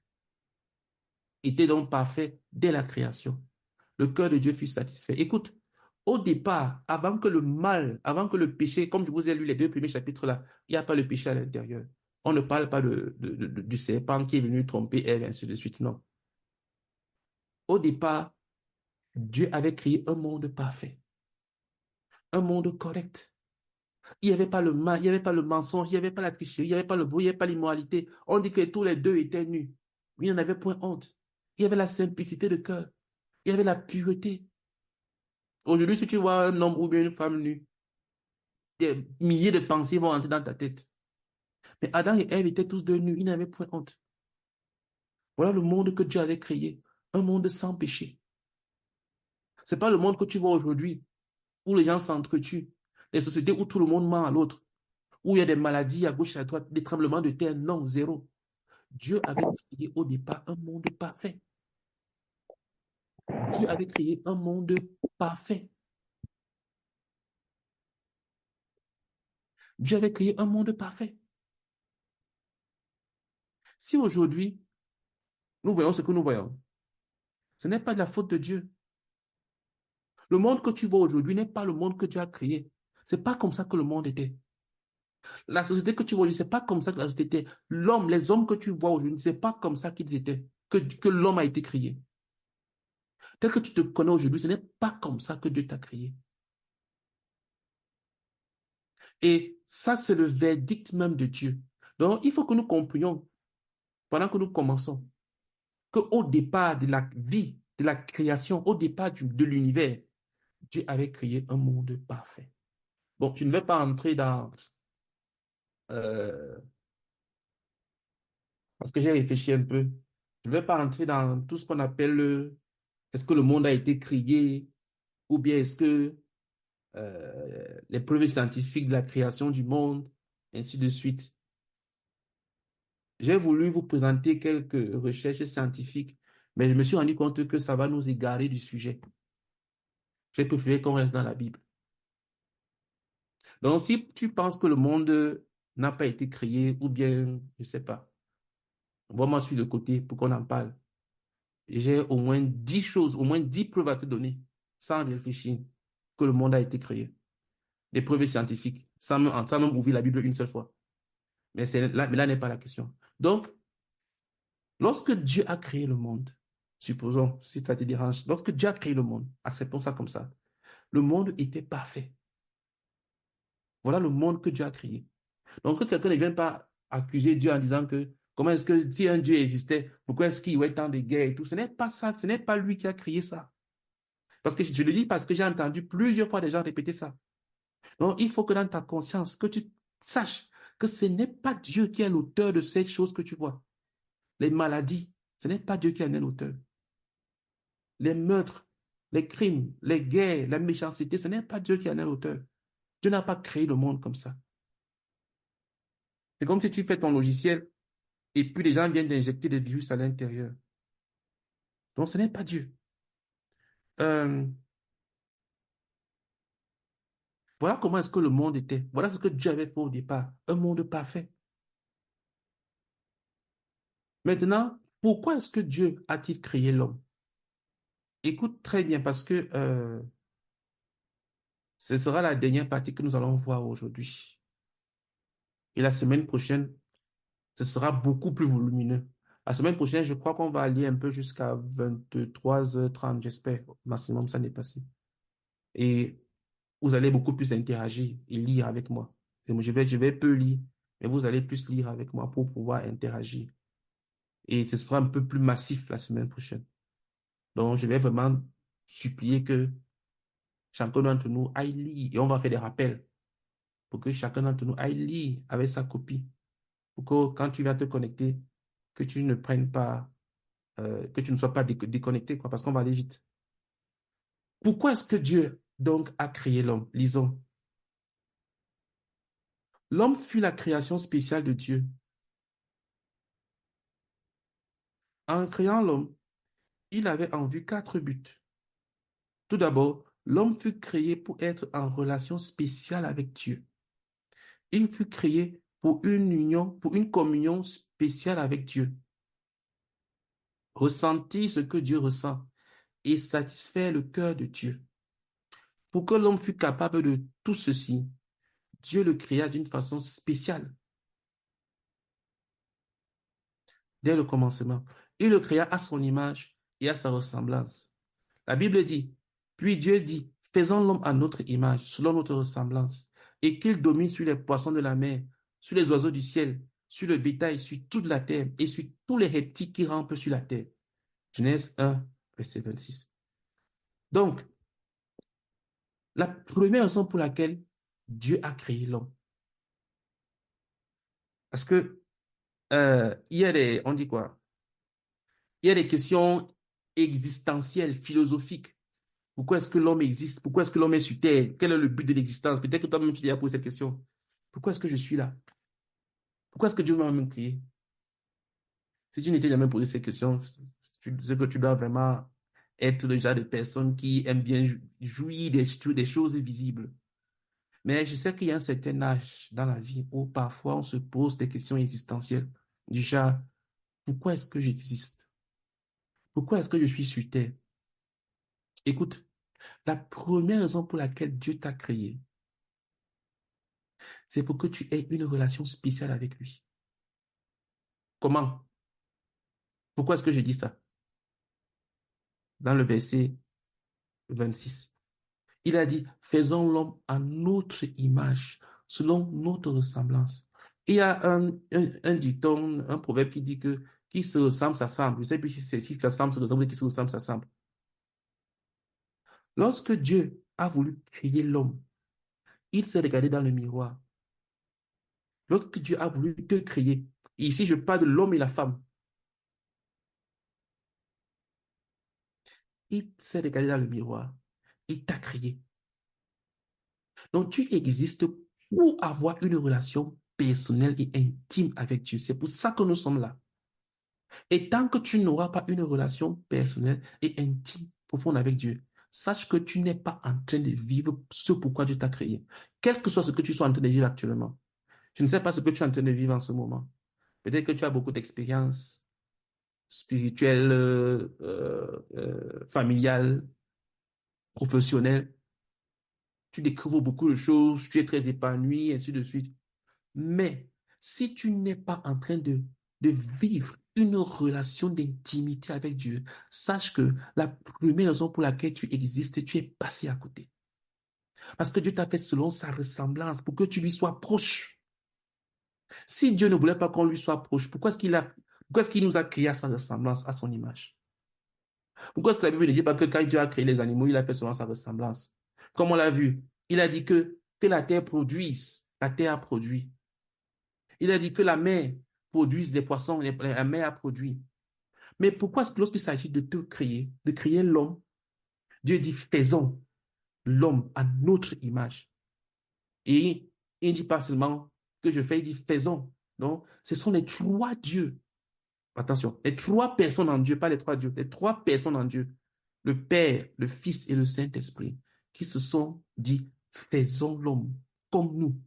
[SPEAKER 1] était donc parfait dès la création. Le cœur de Dieu fut satisfait. Écoute, Au départ, avant que le mal, avant que le péché, comme je vous ai lu les deux premiers chapitres là, il n'y a pas le péché à l'intérieur. On ne parle pas du serpent qui est venu tromper Ève, ainsi de suite, non. Au départ, Dieu avait créé un monde parfait, un monde correct. Il n'y avait pas le mal, il n'y avait pas le mensonge, il n'y avait pas la tricherie, il n'y avait pas le bruit, il n'y avait pas l'immoralité. On dit que tous les deux étaient nus. Il n'en avait point honte. Il y avait la simplicité de cœur. Il y avait la pureté. Aujourd'hui, si tu vois un homme ou bien une femme nue, des milliers de pensées vont entrer dans ta tête. Mais Adam et Ève étaient tous deux nus, ils n'avaient point honte. Voilà le monde que Dieu avait créé, un monde sans péché. C'est pas le monde que tu vois aujourd'hui, où les gens s'entretuent, les sociétés où tout le monde ment à l'autre, où il y a des maladies à gauche et à droite, des tremblements de terre, non, zéro. Dieu avait créé au départ un monde parfait. Dieu avait créé un monde parfait. Dieu avait créé un monde parfait. Si aujourd'hui, nous voyons ce que nous voyons, ce n'est pas de la faute de Dieu. Le monde que tu vois aujourd'hui n'est pas le monde que Dieu a créé. C'est pas comme ça que le monde était. La société que tu vois aujourd'hui, c'est pas comme ça que la société était. L'homme, les hommes que tu vois aujourd'hui, c'est pas comme ça qu'ils étaient, que l'homme a été créé. Tel que tu te connais aujourd'hui, ce n'est pas comme ça que Dieu t'a créé. Et ça, c'est le verdict même de Dieu. Donc, il faut que nous comprenions, pendant que nous commençons, qu'au départ de la vie, de la création, au départ de l'univers, Dieu avait créé un monde parfait. Bon, je ne vais pas entrer dans... euh, parce que j'ai réfléchi un peu. Je ne vais pas entrer dans tout ce qu'on appelle est-ce que le monde a été créé ou bien est-ce que les preuves scientifiques de la création du monde, ainsi de suite. J'ai voulu vous présenter quelques recherches scientifiques, mais je me suis rendu compte que ça va nous égarer du sujet. J'ai préféré qu'on reste dans la Bible. Donc, si tu penses que le monde n'a pas été créé, ou bien, je ne sais pas, vois-moi sur le côté pour qu'on en parle. J'ai au moins 10 choses, au moins 10 preuves à te donner, sans réfléchir, que le monde a été créé. Des preuves scientifiques, sans même ouvrir la Bible une seule fois. Mais là n'est pas la question. Donc, lorsque Dieu a créé le monde, supposons, si ça te dérange, lorsque Dieu a créé le monde, acceptons ça comme ça, le monde était parfait. Voilà le monde que Dieu a créé. Donc, que quelqu'un ne vienne pas accuser Dieu en disant que comment est-ce que si un Dieu existait, pourquoi est-ce qu'il y aurait tant de guerres et tout, ce n'est pas ça, ce n'est pas lui qui a créé ça. Parce que je le dis parce que j'ai entendu plusieurs fois des gens répéter ça. Donc, il faut que dans ta conscience, que tu saches que ce n'est pas Dieu qui est l'auteur de ces choses que tu vois. Les maladies, ce n'est pas Dieu qui en est l'auteur. Les meurtres, les crimes, les guerres, la méchanceté, ce n'est pas Dieu qui en est l'auteur. Dieu n'a pas créé le monde comme ça. C'est comme si tu fais ton logiciel et puis les gens viennent d'injecter des virus à l'intérieur. Donc, ce n'est pas Dieu. Euh, voilà comment est-ce que le monde était. Voilà ce que Dieu avait fait au départ. Un monde parfait. Maintenant, pourquoi est-ce que Dieu a-t-il créé l'homme? Écoute très bien parce que ce sera la dernière partie que nous allons voir aujourd'hui. Et la semaine prochaine, ce sera beaucoup plus volumineux. La semaine prochaine, je crois qu'on va aller un peu jusqu'à 23h30, j'espère. Maximum, ça n'est pas si. Et vous allez beaucoup plus interagir et lire avec moi. Je vais peu lire, mais vous allez plus lire avec moi pour pouvoir interagir. Et ce sera un peu plus massif la semaine prochaine. Donc, je vais vraiment supplier que chacun d'entre nous aille lire et on va faire des rappels pour que chacun d'entre nous aille lire avec sa copie. Pour que quand tu vas te connecter, que tu ne prennes pas, que tu ne sois pas déconnecté, quoi, parce qu'on va aller vite. Pourquoi est-ce que Dieu, donc, a créé l'homme? Lisons. L'homme fut la création spéciale de Dieu. En créant l'homme, il avait en vue quatre buts. Tout d'abord, l'homme fut créé pour être en relation spéciale avec Dieu. Il fut créé pour une union, pour une communion spéciale avec Dieu. Ressentir ce que Dieu ressent et satisfaire le cœur de Dieu. Pour que l'homme fût capable de tout ceci, Dieu le créa d'une façon spéciale, dès le commencement. Il le créa à son image et à sa ressemblance. La Bible dit, puis Dieu dit, faisons l'homme à notre image, selon notre ressemblance, et qu'il domine sur les poissons de la mer, sur les oiseaux du ciel, sur le bétail, sur toute la terre, et sur tous les reptiles qui rampent sur la terre. Genèse 1, verset 26. Donc, la première raison pour laquelle Dieu a créé l'homme, parce que il y a on dit quoi? Il y a des questions existentielles, philosophiques. Pourquoi est-ce que l'homme existe? Pourquoi est-ce que l'homme est sur Terre? Quel est le but de l'existence? Peut-être que toi-même tu t'es déjà posé cette question. Pourquoi est-ce que je suis là? Pourquoi est-ce que Dieu m'a même créé? Si tu n'étais jamais posé cette question, c'est que tu dois vraiment être le genre de personne qui aime bien jouir des choses visibles. Mais je sais qu'il y a un certain âge dans la vie où parfois on se pose des questions existentielles du genre, pourquoi est-ce que j'existe? Pourquoi est-ce que je suis sur Terre? Écoute, la première raison pour laquelle Dieu t'a créé, c'est pour que tu aies une relation spéciale avec lui. Comment? Pourquoi est-ce que je dis ça? Dans le verset 26, il a dit, faisons l'homme à notre image, selon notre ressemblance. Il y a un dicton, un proverbe qui dit que qui se ressemble, s'assemble. Je ne sais plus si c'est si ça semble, se ressemble, qui se ressemble, s'assemble. Lorsque Dieu a voulu créer l'homme, il s'est regardé dans le miroir. Lorsque Dieu a voulu te créer, ici je parle de l'homme et la femme, il s'est regardé dans le miroir, il t'a créé. Donc tu existes pour avoir une relation personnelle et intime avec Dieu. C'est pour ça que nous sommes là. Et tant que tu n'auras pas une relation personnelle et intime profonde avec Dieu, sache que tu n'es pas en train de vivre ce pourquoi Dieu t'a créé. Quel que soit ce que tu sois en train de vivre actuellement. Je ne sais pas ce que tu es en train de vivre en ce moment. Peut-être que tu as beaucoup d'expériences spirituelles, familiales, professionnelles. Tu découvres beaucoup de choses, tu es très épanoui, ainsi de suite. Mais si tu n'es pas en train de vivre une relation d'intimité avec Dieu, sache que la première raison pour laquelle tu existes, tu es passé à côté. Parce que Dieu t'a fait selon sa ressemblance, pour que tu lui sois proche. Si Dieu ne voulait pas qu'on lui soit proche, pourquoi est-ce qu'il nous a créé à sa ressemblance, à son image? Pourquoi est-ce que la Bible ne dit pas que quand Dieu a créé les animaux, il a fait selon sa ressemblance? Comme on l'a vu, il a dit que la terre produise. La terre a produit. Il a dit que la mer produise les poissons, la mer a produit. Mais pourquoi est-ce que lorsqu'il s'agit de te créer, de créer l'homme, Dieu dit faisons l'homme à notre image. Et il ne dit pas seulement que je fais, il dit faisons. Donc, ce sont les trois dieux. Attention, les trois personnes en Dieu, pas les trois dieux, les trois personnes en Dieu. Le Père, le Fils et le Saint-Esprit, qui se sont dit faisons l'homme comme nous,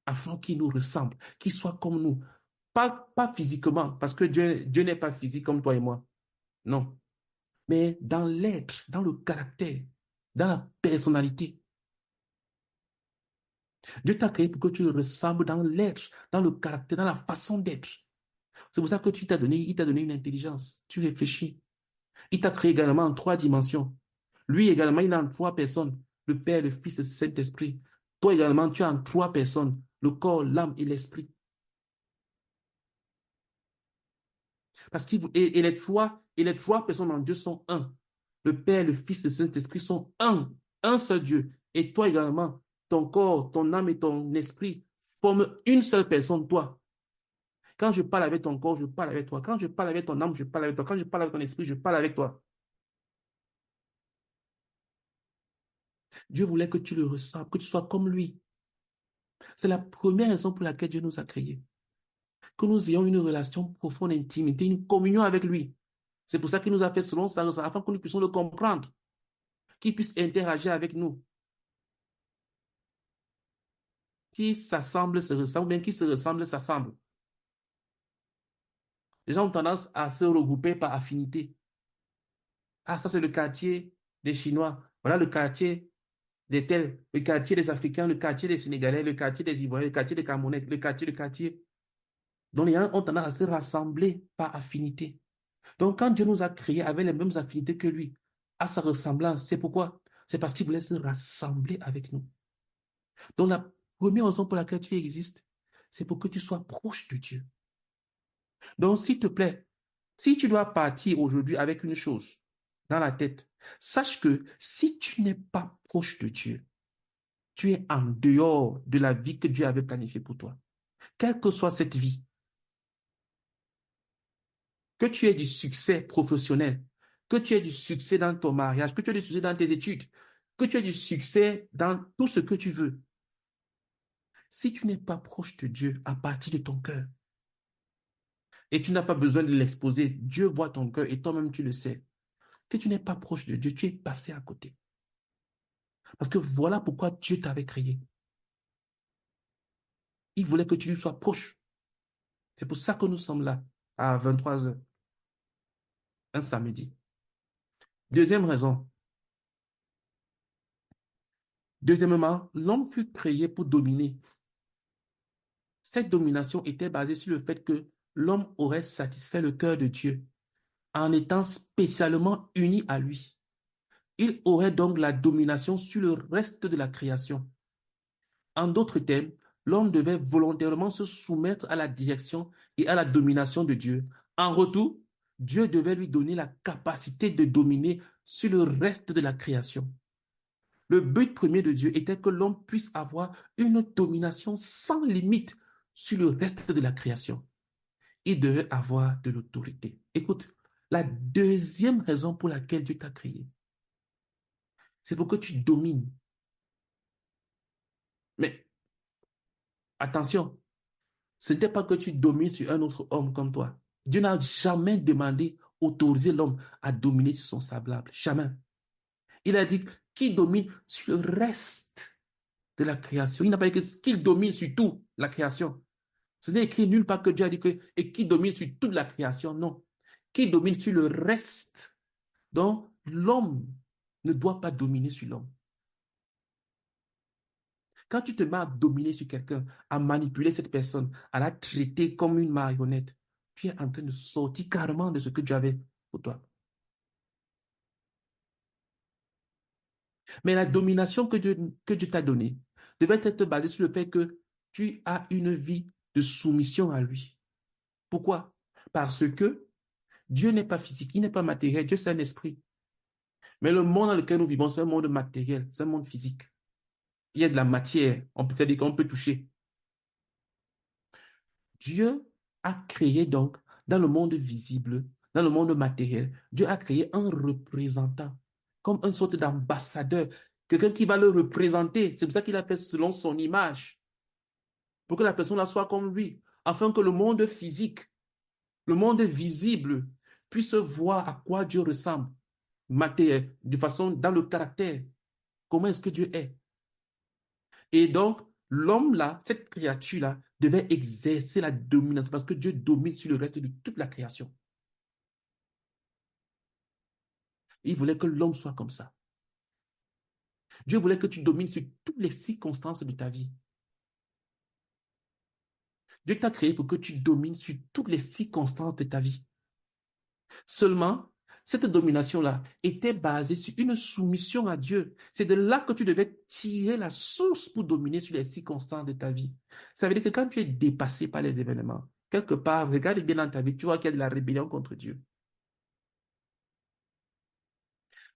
[SPEAKER 1] afin qu'il nous ressemble, qu'il soit comme nous. Pas physiquement, parce que Dieu n'est pas physique comme toi et moi. Non. Mais dans l'être, dans le caractère, dans la personnalité. Dieu t'a créé pour que tu le ressembles dans l'être, dans le caractère, dans la façon d'être. C'est pour ça que il t'a donné une intelligence. Tu réfléchis. Il t'a créé également en trois dimensions. Lui également, il est en trois personnes. Le Père, le Fils et le Saint-Esprit. Toi également, tu es en trois personnes. Le corps, l'âme et l'esprit. Parce et les trois personnes en Dieu sont un. Le Père, le Fils et le Saint-Esprit sont un seul Dieu. Et toi également, ton corps, ton âme et ton esprit forment une seule personne, toi. Quand je parle avec ton corps, je parle avec toi. Quand je parle avec ton âme, je parle avec toi. Quand je parle avec ton esprit, je parle avec toi. Dieu voulait que tu le ressembles, que tu sois comme lui. C'est la première raison pour laquelle Dieu nous a créés. Que nous ayons une relation profonde, intimité, une communion avec lui. C'est pour ça qu'il nous a fait selon sa ressemblance, afin que nous puissions le comprendre, qu'il puisse interagir avec nous, qui s'assemble, se ressemble, bien qui se ressemble, s'assemble. Les gens ont tendance à se regrouper par affinité. Ah, ça c'est le quartier des Chinois. Voilà le quartier des tels, le quartier des Africains, le quartier des Sénégalais, le quartier des Ivoiriens, le quartier des Camerounais, le quartier. Donc les gens ont tendance à se rassembler par affinité. Donc quand Dieu nous a créés avec les mêmes affinités que lui, à sa ressemblance, c'est pourquoi? C'est parce qu'il voulait se rassembler avec nous. Donc la première raison pour laquelle tu existes, c'est pour que tu sois proche de Dieu. Donc s'il te plaît, si tu dois partir aujourd'hui avec une chose dans la tête, sache que si tu n'es pas proche de Dieu, tu es en dehors de la vie que Dieu avait planifiée pour toi. Quelle que soit cette vie, que tu aies du succès professionnel, que tu aies du succès dans ton mariage, que tu aies du succès dans tes études, que tu aies du succès dans tout ce que tu veux. Si tu n'es pas proche de Dieu à partir de ton cœur, et tu n'as pas besoin de l'exposer, Dieu voit ton cœur et toi-même tu le sais, que tu n'es pas proche de Dieu, tu es passé à côté. Parce que voilà pourquoi Dieu t'avait créé. Il voulait que tu lui sois proche. C'est pour ça que nous sommes là à 23 heures, un samedi. Deuxième raison. Deuxièmement, l'homme fut créé pour dominer. Cette domination était basée sur le fait que l'homme aurait satisfait le cœur de Dieu en étant spécialement uni à lui. Il aurait donc la domination sur le reste de la création. En d'autres termes, l'homme devait volontairement se soumettre à la direction et à la domination de Dieu. En retour, Dieu devait lui donner la capacité de dominer sur le reste de la création. Le but premier de Dieu était que l'homme puisse avoir une domination sans limite sur le reste de la création. Il devait avoir de l'autorité. Écoute, la deuxième raison pour laquelle Dieu t'a créé, c'est pour que tu domines. Mais attention, ce n'était pas que tu domines sur un autre homme comme toi. Dieu n'a jamais demandé, autorisé l'homme à dominer sur son semblable. Jamais. Il a dit qu'il domine sur le reste de la création. Il n'a pas dit qu'il domine sur tout la création. Ce n'est écrit nulle part que Dieu a dit que et qui domine sur toute la création. Non. Qui domine sur le reste. Donc, l'homme ne doit pas dominer sur l'homme. Quand tu te mets à dominer sur quelqu'un, à manipuler cette personne, à la traiter comme une marionnette, tu es en train de sortir carrément de ce que Dieu avait pour toi. Mais la domination que Dieu t'a donnée devait être basée sur le fait que tu as une vie de soumission à lui. Pourquoi? Parce que Dieu n'est pas physique, il n'est pas matériel, Dieu c'est un esprit. Mais le monde dans lequel nous vivons, c'est un monde matériel, c'est un monde physique. Il y a de la matière, on peut dire qu'on peut toucher. Dieu a créé donc, dans le monde visible, dans le monde matériel, Dieu a créé un représentant, comme une sorte d'ambassadeur, quelqu'un qui va le représenter. C'est pour ça qu'il a fait selon son image, pour que la personne là soit comme lui, afin que le monde physique, le monde visible, puisse voir à quoi Dieu ressemble, de façon dans le caractère. Comment est-ce que Dieu est? Et donc, l'homme là, cette créature-là, devait exercer la dominance parce que Dieu domine sur le reste de toute la création. Il voulait que l'homme soit comme ça. Dieu voulait que tu domines sur toutes les circonstances de ta vie. Dieu t'a créé pour que tu domines sur toutes les circonstances de ta vie. Seulement, cette domination-là était basée sur une soumission à Dieu. C'est de là que tu devais tirer la source pour dominer sur les circonstances de ta vie. Ça veut dire que quand tu es dépassé par les événements, quelque part, regarde bien dans ta vie, tu vois qu'il y a de la rébellion contre Dieu.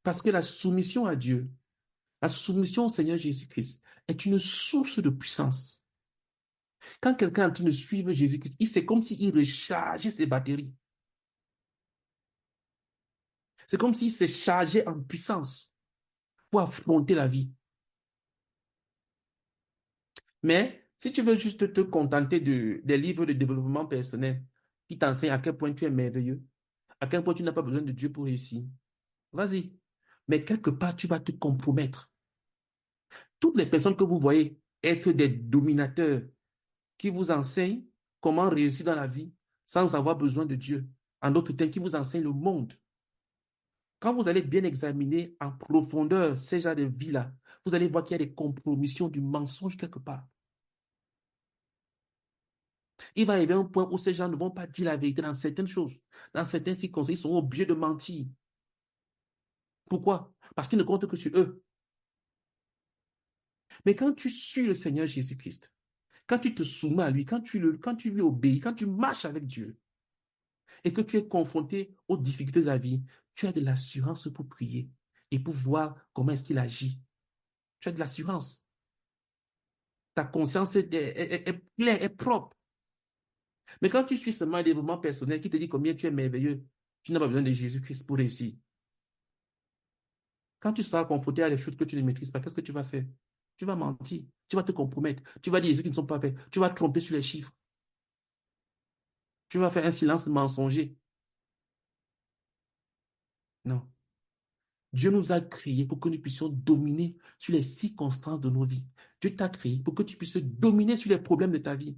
[SPEAKER 1] Parce que la soumission à Dieu, la soumission au Seigneur Jésus-Christ est une source de puissance. Quand quelqu'un est en train de suivre Jésus-Christ, c'est comme s'il rechargeait ses batteries. C'est comme s'il s'est chargé en puissance pour affronter la vie. Mais si tu veux juste te contenter des livres de développement personnel qui t'enseignent à quel point tu es merveilleux, à quel point tu n'as pas besoin de Dieu pour réussir, vas-y. Mais quelque part, tu vas te compromettre. Toutes les personnes que vous voyez être des dominateurs qui vous enseignent comment réussir dans la vie sans avoir besoin de Dieu, en d'autres termes, qui vous enseignent le monde. Quand vous allez bien examiner en profondeur ces genres de vie-là, vous allez voir qu'il y a des compromissions, du mensonge quelque part. Il va arriver un point où ces gens ne vont pas dire la vérité dans certaines choses. Dans certaines circonstances, ils sont obligés de mentir. Pourquoi? Parce qu'ils ne comptent que sur eux. Mais quand tu suis le Seigneur Jésus-Christ, quand tu te soumets à lui, quand tu lui obéis, quand tu marches avec Dieu et que tu es confronté aux difficultés de la vie, tu as de l'assurance pour prier et pour voir comment est-ce qu'il agit. Tu as de l'assurance. Ta conscience est claire, est propre. Mais quand tu suis seulement des moments personnels qui te disent combien tu es merveilleux, tu n'as pas besoin de Jésus-Christ pour réussir. Quand tu seras confronté à des choses que tu ne maîtrises pas, qu'est-ce que tu vas faire? Tu vas mentir, tu vas te compromettre, tu vas dire des choses qui ne sont pas vraies, tu vas te tromper sur les chiffres, tu vas faire un silence mensonger. Non. Dieu nous a créés pour que nous puissions dominer sur les circonstances de nos vies. Dieu t'a créé pour que tu puisses dominer sur les problèmes de ta vie.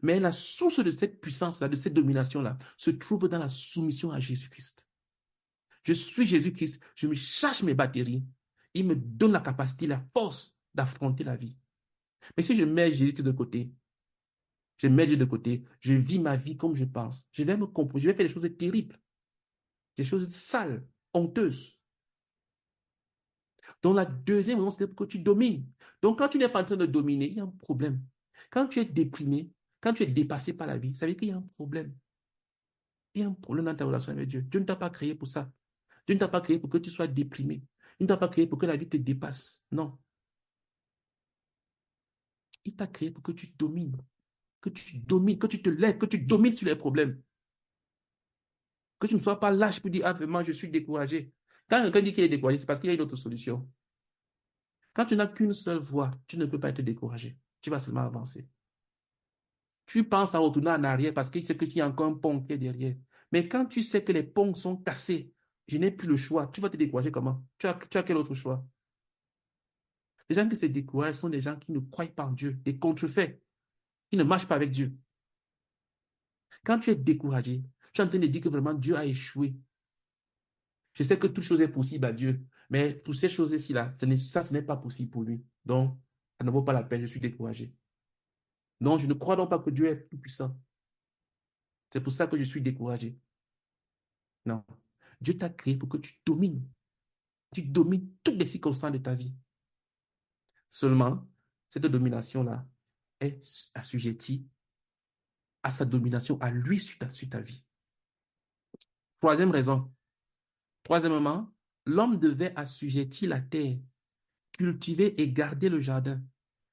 [SPEAKER 1] Mais la source de cette puissance-là, de cette domination-là, se trouve dans la soumission à Jésus-Christ. Je suis Jésus-Christ, je me charge mes batteries. Il me donne la capacité, la force d'affronter la vie. Mais si je mets Jésus-Christ de côté, je mets Dieu de côté, je vis ma vie comme je pense, je vais me compromettre, je vais faire des choses terribles, des choses sales, honteuses. Donc la deuxième raison, c'est pour que tu domines. Donc quand tu n'es pas en train de dominer, il y a un problème. Quand tu es déprimé, quand tu es dépassé par la vie, ça veut dire qu'il y a un problème. Il y a un problème dans ta relation avec Dieu. Dieu ne t'a pas créé pour ça. Dieu ne t'a pas créé pour que tu sois déprimé. Il ne t'a pas créé pour que la vie te dépasse. Non. Il t'a créé pour que tu domines, que tu te lèves, que tu domines sur les problèmes. Que tu ne sois pas lâche pour dire, ah, vraiment, je suis découragé. Quand quelqu'un dit qu'il est découragé, c'est parce qu'il y a une autre solution. Quand tu n'as qu'une seule voie, tu ne peux pas être découragé. Tu vas seulement avancer. Tu penses à retourner en arrière parce qu'il sait que tu as encore un pont qui est derrière. Mais quand tu sais que les ponts sont cassés, je n'ai plus le choix, tu vas te décourager comment? Tu as quel autre choix? Les gens qui se découragent sont des gens qui ne croient pas en Dieu, des contrefaits, qui ne marchent pas avec Dieu. Quand tu es découragé, tu es en train de dire que vraiment Dieu a échoué. Je sais que toute chose est possible à Dieu, mais pour ces choses-ci, là, ce n'est pas possible pour lui. Donc, ça ne vaut pas la peine, je suis découragé. Non, je ne crois donc pas que Dieu est tout puissant. C'est pour ça que je suis découragé. Non. Dieu t'a créé pour que tu domines. Tu domines toutes les circonstances de ta vie. Seulement, cette domination-là est assujettie à sa domination, à lui sur ta vie. Troisième raison. Troisièmement, l'homme devait assujettir la terre, cultiver et garder le jardin.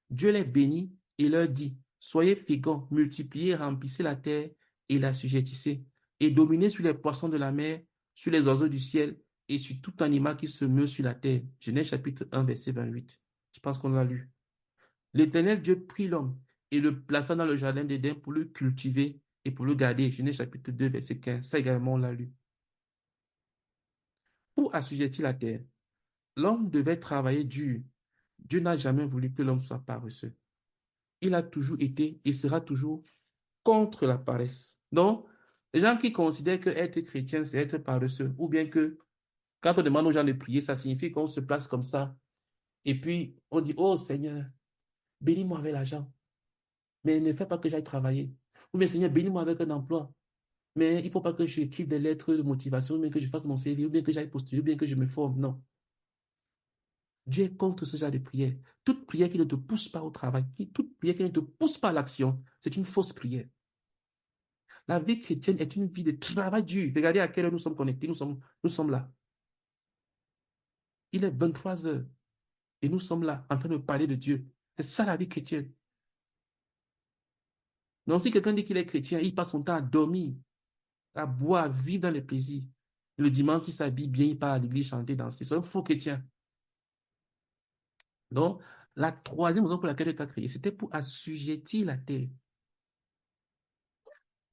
[SPEAKER 1] Dieu les bénit et leur dit, soyez féconds, multipliez, remplissez la terre et l'assujettissez, et dominez sur les poissons de la mer, sur les oiseaux du ciel et sur tout animal qui se meut sur la terre. Genèse chapitre 1, verset 28. Je pense qu'on l'a lu. L'Éternel Dieu prit l'homme et le plaça dans le jardin d'Éden pour le cultiver et pour le garder. Genèse chapitre 2, verset 15. Ça également, on l'a lu. Pour assujettir la terre, l'homme devait travailler dur. Dieu n'a jamais voulu que l'homme soit paresseux. Il a toujours été et sera toujours contre la paresse. Donc, les gens qui considèrent que être chrétien, c'est être paresseux, ou bien que quand on demande aux gens de prier, ça signifie qu'on se place comme ça, et puis on dit, oh Seigneur, bénis-moi avec l'argent, mais ne fais pas que j'aille travailler. Ou bien Seigneur, bénis-moi avec un emploi, mais il ne faut pas que j'écrive des lettres de motivation, ou bien que je fasse mon CV, ou bien que j'aille postuler, ou bien que je me forme. Non. Dieu est contre ce genre de prière. Toute prière qui ne te pousse pas au travail, toute prière qui ne te pousse pas à l'action, c'est une fausse prière. La vie chrétienne est une vie de travail dur. Regardez à quelle heure nous sommes connectés, nous sommes là. Il est 23 heures et nous sommes là en train de parler de Dieu. C'est ça la vie chrétienne. Donc si quelqu'un dit qu'il est chrétien, il passe son temps à dormir, à boire, à vivre dans les plaisirs. Le dimanche, il s'habille bien, il part à l'église chanter, danser. C'est un faux chrétien. Donc, la troisième raison pour laquelle Dieu t'a créé, c'était pour assujettir la terre.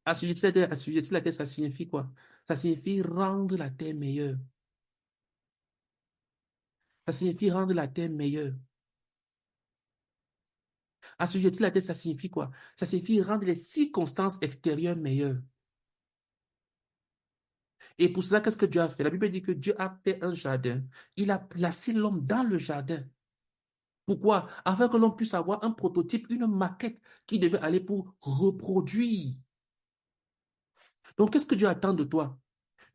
[SPEAKER 1] Assujettir la terre, ça signifie quoi? Ça signifie rendre la terre meilleure. Ça signifie rendre la terre meilleure. Assujettir la terre, ça signifie quoi? Ça signifie rendre les circonstances extérieures meilleures. Et pour cela, qu'est-ce que Dieu a fait? La Bible dit que Dieu a fait un jardin. Il a placé l'homme dans le jardin. Pourquoi? Afin que l'on puisse avoir un prototype, une maquette qui devait aller pour reproduire. Donc, qu'est-ce que Dieu attend de toi?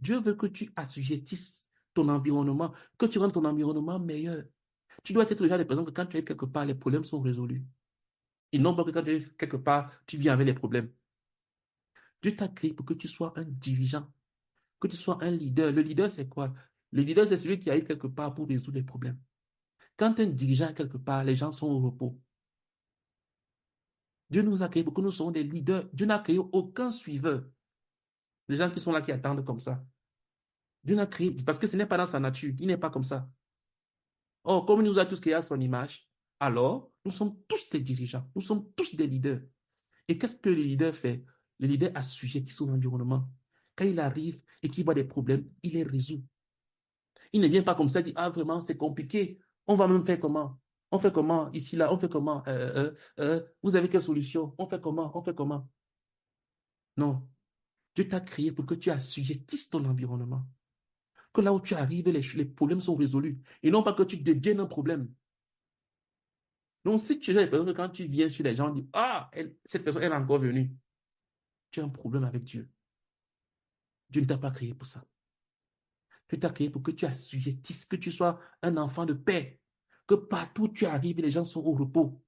[SPEAKER 1] Dieu veut que tu assujettisses ton environnement, que tu rendes ton environnement meilleur. Tu dois être le genre de personne que quand tu es quelque part, les problèmes sont résolus. Et non pas que quand tu es quelque part, tu viens avec les problèmes. Dieu t'a créé pour que tu sois un dirigeant, que tu sois un leader. Le leader, c'est quoi? Le leader, c'est celui qui arrive quelque part pour résoudre les problèmes. Quand un dirigeant est quelque part, les gens sont au repos. Dieu nous a créés pour que nous soyons des leaders. Dieu n'a créé aucun suiveur. Les gens qui sont là, qui attendent comme ça. Dieu n'a créé, parce que ce n'est pas dans sa nature. Il n'est pas comme ça. Or, comme il nous a tous créés à son image, alors, nous sommes tous des dirigeants. Nous sommes tous des leaders. Et qu'est-ce que le leader fait? Le leader assujettit son environnement. Quand il arrive et qu'il voit des problèmes, il les résout. Il ne vient pas comme ça, dit, ah, vraiment, c'est compliqué. On va même faire comment? On fait comment ici, là? On fait comment? Vous avez quelle solution? On fait comment? On fait comment? Non. Dieu t'a créé pour que tu assujettisses ton environnement. Que là où tu arrives, les problèmes sont résolus. Et non pas que tu deviennes un problème. Donc, si tu es la personne que quand tu viens chez les gens, on dit, ah, cette personne, elle est encore venue. Tu as un problème avec Dieu. Dieu ne t'a pas créé pour ça. Dieu t'a créé pour que tu assujettisses, que tu sois un enfant de paix. Que partout où tu arrives, les gens sont au repos.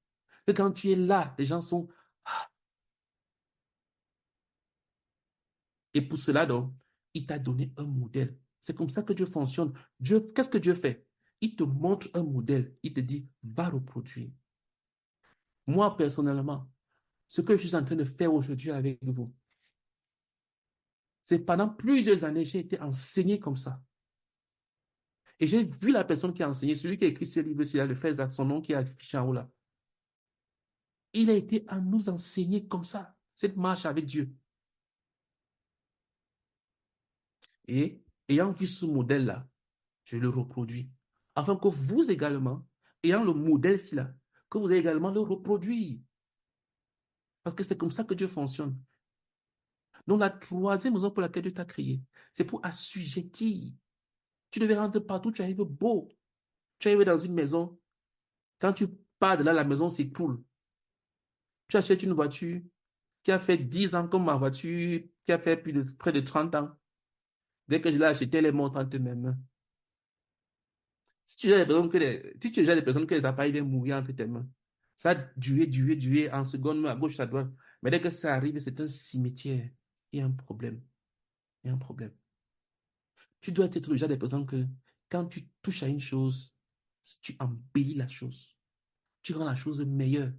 [SPEAKER 1] Que quand tu es là, les gens sont... Ah. Et pour cela, donc, il t'a donné un modèle. C'est comme ça que Dieu fonctionne. Dieu, qu'est-ce que Dieu fait? Il te montre un modèle. Il te dit, va reproduire. Moi, personnellement, ce que je suis en train de faire aujourd'hui avec vous, c'est pendant plusieurs années, j'ai été enseigné comme ça. Et j'ai vu la personne qui a enseigné, celui qui a écrit ce livre-ci, le frère Zach, son nom qui est affiché en haut là. Il a été à nous enseigner comme ça, cette marche avec Dieu. Et ayant vu ce modèle-là, je le reproduis. Afin que vous également, ayant le modèle-ci là, que vous ayez également le reproduire. Parce que c'est comme ça que Dieu fonctionne. Donc la troisième raison pour laquelle Dieu t'a créé, c'est pour assujettir. Tu devais rentrer partout, tu arrives beau. Tu arrives dans une maison. Quand tu pars de là, la maison s'écroule. Tu achètes une voiture qui a fait 10 ans comme ma voiture, qui a fait près de 30 ans. Dès que je l'ai acheté, elle est montée entre mes mains. Si tu as des personnes si tu as des personnes que les appareils viennent mourir entre tes mains, ça a duré en secondes, à gauche, à droite. Mais dès que ça arrive, c'est un cimetière. Il y a un problème. Il y a un problème. Tu dois être le genre de personnes que quand tu touches à une chose, tu embellis la chose. Tu rends la chose meilleure.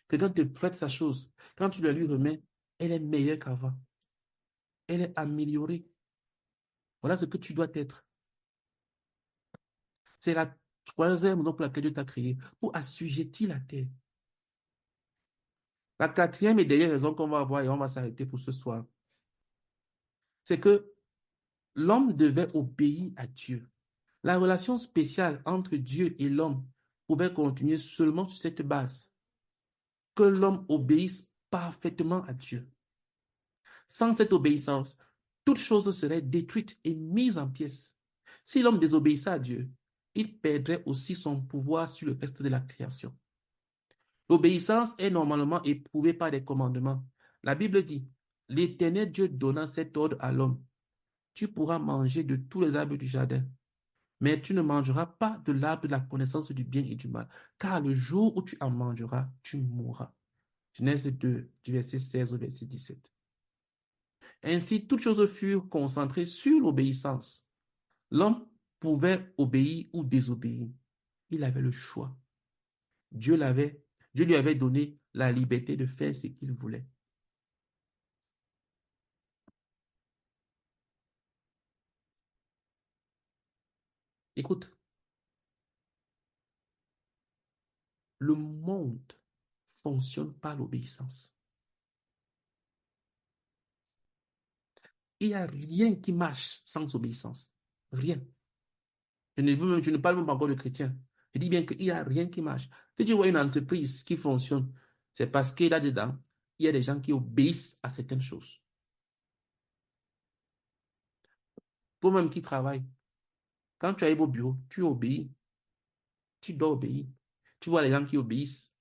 [SPEAKER 1] Quelqu'un te prête sa chose. Quand tu la lui remets, elle est meilleure qu'avant. Elle est améliorée. Voilà ce que tu dois être. C'est la troisième raison pour laquelle Dieu t'a créé, pour assujettir la terre. La quatrième et dernière raison qu'on va avoir, et on va s'arrêter pour ce soir, c'est que l'homme devait obéir à Dieu. La relation spéciale entre Dieu et l'homme pouvait continuer seulement sur cette base, que l'homme obéisse parfaitement à Dieu. Sans cette obéissance, toute chose serait détruite et mise en pièces. Si l'homme désobéissait à Dieu, il perdrait aussi son pouvoir sur le reste de la création. L'obéissance est normalement éprouvée par des commandements. La Bible dit, l'Éternel Dieu donna cet ordre à l'homme. Tu pourras manger de tous les arbres du jardin, mais tu ne mangeras pas de l'arbre de la connaissance du bien et du mal, car le jour où tu en mangeras, tu mourras. Genèse 2, du verset 16 au verset 17. Ainsi, toutes choses furent concentrées sur l'obéissance. L'homme pouvait obéir ou désobéir. Il avait le choix. Dieu lui avait donné la liberté de faire ce qu'il voulait. Écoute, le monde fonctionne par l'obéissance. Il n'y a rien qui marche sans obéissance. Rien. Je ne parle même pas encore de chrétiens. Je dis bien qu'il n'y a rien qui marche. Si tu vois une entreprise qui fonctionne, c'est parce que là-dedans, il y a des gens qui obéissent à certaines choses. Toi-même qui travailles, quand tu arrives au bureau, tu obéis, tu dois obéir. Tu vois les gens qui obéissent.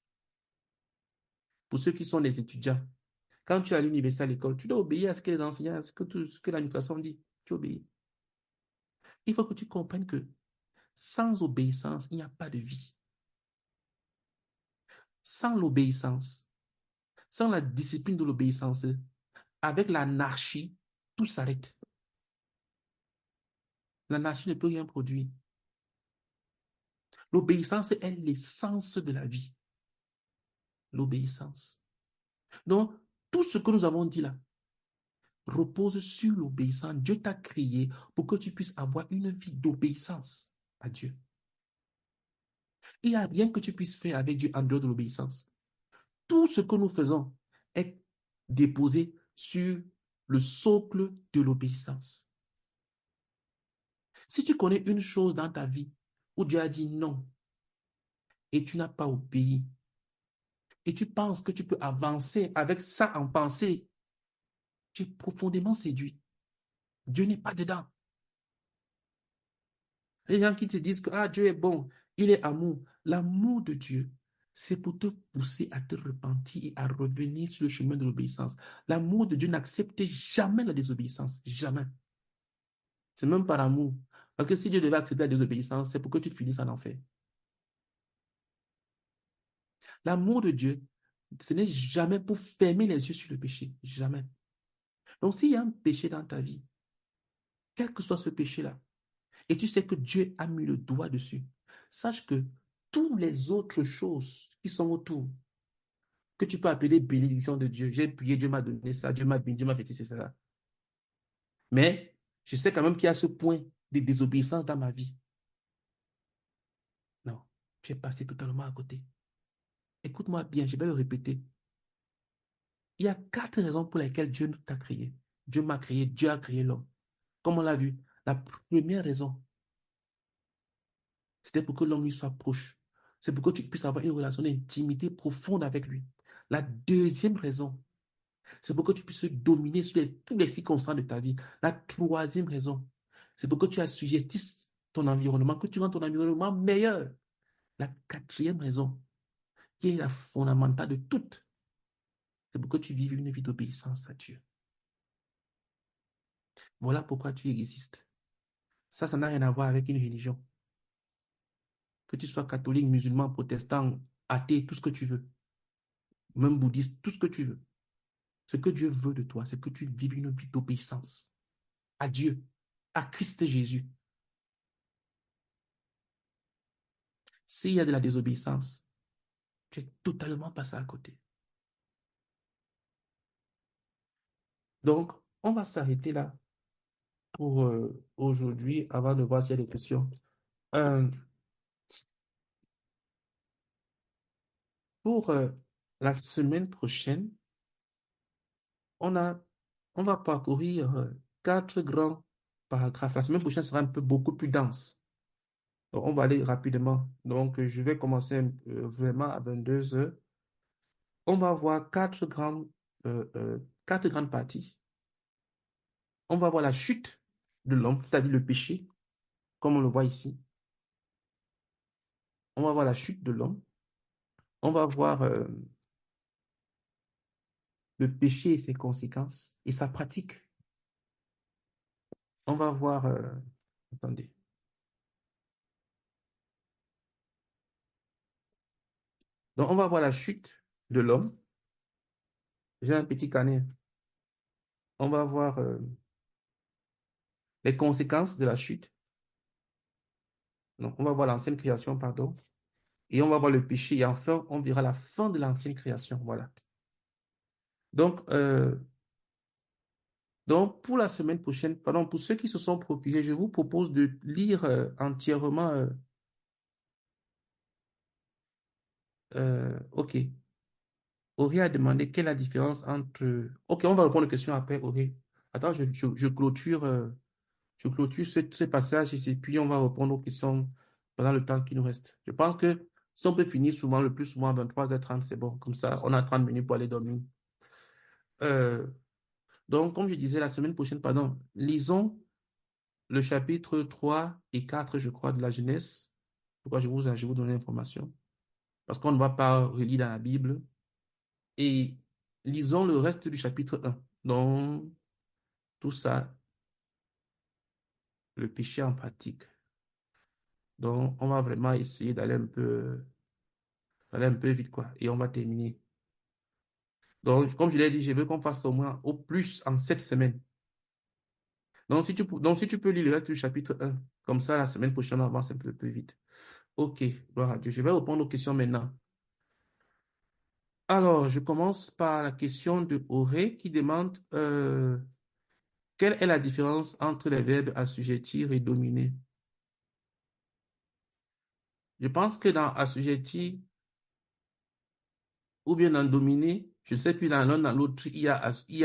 [SPEAKER 1] Pour ceux qui sont des étudiants, quand tu es à l'université, à l'école, tu dois obéir à ce que les enseignants, à ce que l'administration dit. Tu obéis. Il faut que tu comprennes que sans obéissance, il n'y a pas de vie. Sans l'obéissance, sans la discipline de l'obéissance, avec l'anarchie, tout s'arrête. L'anarchie ne peut rien produire. L'obéissance est l'essence de la vie. L'obéissance. Donc, tout ce que nous avons dit là repose sur l'obéissance. Dieu t'a créé pour que tu puisses avoir une vie d'obéissance à Dieu. Il n'y a rien que tu puisses faire avec Dieu en dehors de l'obéissance. Tout ce que nous faisons est déposé sur le socle de l'obéissance. Si tu connais une chose dans ta vie où Dieu a dit non et tu n'as pas obéi et tu penses que tu peux avancer avec ça en pensée, tu es profondément séduit. Dieu n'est pas dedans. Les gens qui te disent que ah, Dieu est bon, il est amour. L'amour de Dieu, c'est pour te pousser à te repentir et à revenir sur le chemin de l'obéissance. L'amour de Dieu n'accepte jamais la désobéissance. Jamais. C'est même par amour. Parce que si Dieu devait accepter la désobéissance, c'est pour que tu finisses en enfer. L'amour de Dieu, ce n'est jamais pour fermer les yeux sur le péché. Jamais. Donc, s'il y a un péché dans ta vie, quel que soit ce péché-là, et tu sais que Dieu a mis le doigt dessus, sache que toutes les autres choses qui sont autour, que tu peux appeler bénédiction de Dieu, j'ai prié, Dieu m'a donné ça, Dieu m'a béni, Dieu m'a fait c'est ça. Mais je sais quand même qu'il y a ce point de désobéissance dans ma vie. Non, tu es passé totalement à côté. Écoute-moi bien, je vais le répéter. Il y a 4 raisons pour lesquelles Dieu t'a créé. Dieu m'a créé, Dieu a créé l'homme. Comme on l'a vu, la première raison, c'était pour que l'homme lui soit proche. C'est pour que tu puisses avoir une relation d'intimité profonde avec lui. La deuxième raison, c'est pour que tu puisses dominer sur tous les circonstances de ta vie. La troisième raison, c'est pour que tu assujettisses ton environnement, que tu rendes ton environnement meilleur. La quatrième raison, qui est la fondamentale de toutes, c'est pour que tu vives une vie d'obéissance à Dieu. Voilà pourquoi tu existes. Ça n'a rien à voir avec une religion. Que tu sois catholique, musulman, protestant, athée, tout ce que tu veux, même bouddhiste, tout ce que tu veux. Ce que Dieu veut de toi, c'est que tu vives une vie d'obéissance à Dieu, à Christ Jésus. S'il y a de la désobéissance, tu es totalement passé à côté. Donc, on va s'arrêter là pour aujourd'hui avant de voir s'il y a des questions. Euh, pour la semaine prochaine, on va parcourir 4 grands paragraphes. La semaine prochaine sera un peu beaucoup plus dense. Donc, on va aller rapidement. Donc, je vais commencer vraiment à 22 heures. On va voir 4 grandes parties. On va voir la chute de l'homme, c'est-à-dire le péché, comme on le voit ici. On va voir la chute de l'homme. On va voir le péché et ses conséquences et sa pratique. On va voir, attendez. Donc, on va voir la chute de l'homme. J'ai un petit carnet. On va voir les conséquences de la chute. Donc, on va voir l'ancienne création, pardon. Et on va voir le péché. Et enfin, on verra la fin de l'ancienne création. Voilà. Donc, pour la semaine prochaine, pardon, pour ceux qui se sont procurés, je vous propose de lire entièrement. OK. Auré a demandé quelle est la différence entre. OK, on va répondre aux questions après, Auré. Attends, je clôture ce passage ici, puis on va répondre aux questions pendant le temps qui nous reste. Je pense que si on peut finir souvent, le plus souvent à 23h30, c'est bon. Comme ça, on a 30 minutes pour aller dormir. Euh, donc, comme je disais, la semaine prochaine, pardon, lisons le chapitre 3 et 4, je crois, de la Genèse. Pourquoi je vous donne l'information? Parce qu'on ne va pas relire dans la Bible. Et lisons le reste du chapitre 1. Donc, tout ça, le péché en pratique. Donc, on va vraiment essayer d'aller un peu vite, quoi. Et on va terminer. Donc, comme je l'ai dit, je veux qu'on fasse au moins au plus en 7 semaines. Donc, si tu peux lire le reste du chapitre 1, comme ça, la semaine prochaine, on avance un peu plus vite. OK, gloire à Dieu. Je vais répondre aux questions maintenant. Alors, je commence par la question de Auré qui demande quelle est la différence entre les verbes assujettir et dominer? Je pense que dans assujettir ou bien dans dominer, je ne sais plus dans l'un dans l'autre, il y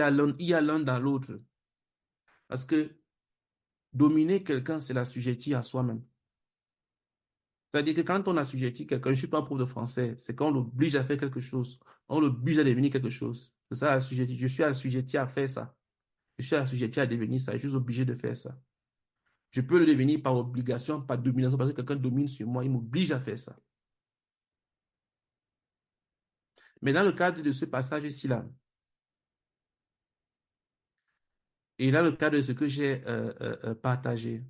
[SPEAKER 1] a l'un dans l'autre. Parce que dominer quelqu'un, c'est l'assujettir à soi-même. C'est-à-dire que quand on assujettit quelqu'un, je ne suis pas prof de français, c'est qu'on l'oblige à faire quelque chose. On l'oblige à devenir quelque chose. C'est ça, assujetti. Je suis assujetti à faire ça. Je suis assujetti à devenir ça. Je suis obligé de faire ça. Je peux le devenir par obligation, par domination, parce que quelqu'un domine sur moi, il m'oblige à faire ça. Mais dans le cadre de ce passage ici là, et dans le cadre de ce que j'ai partagé,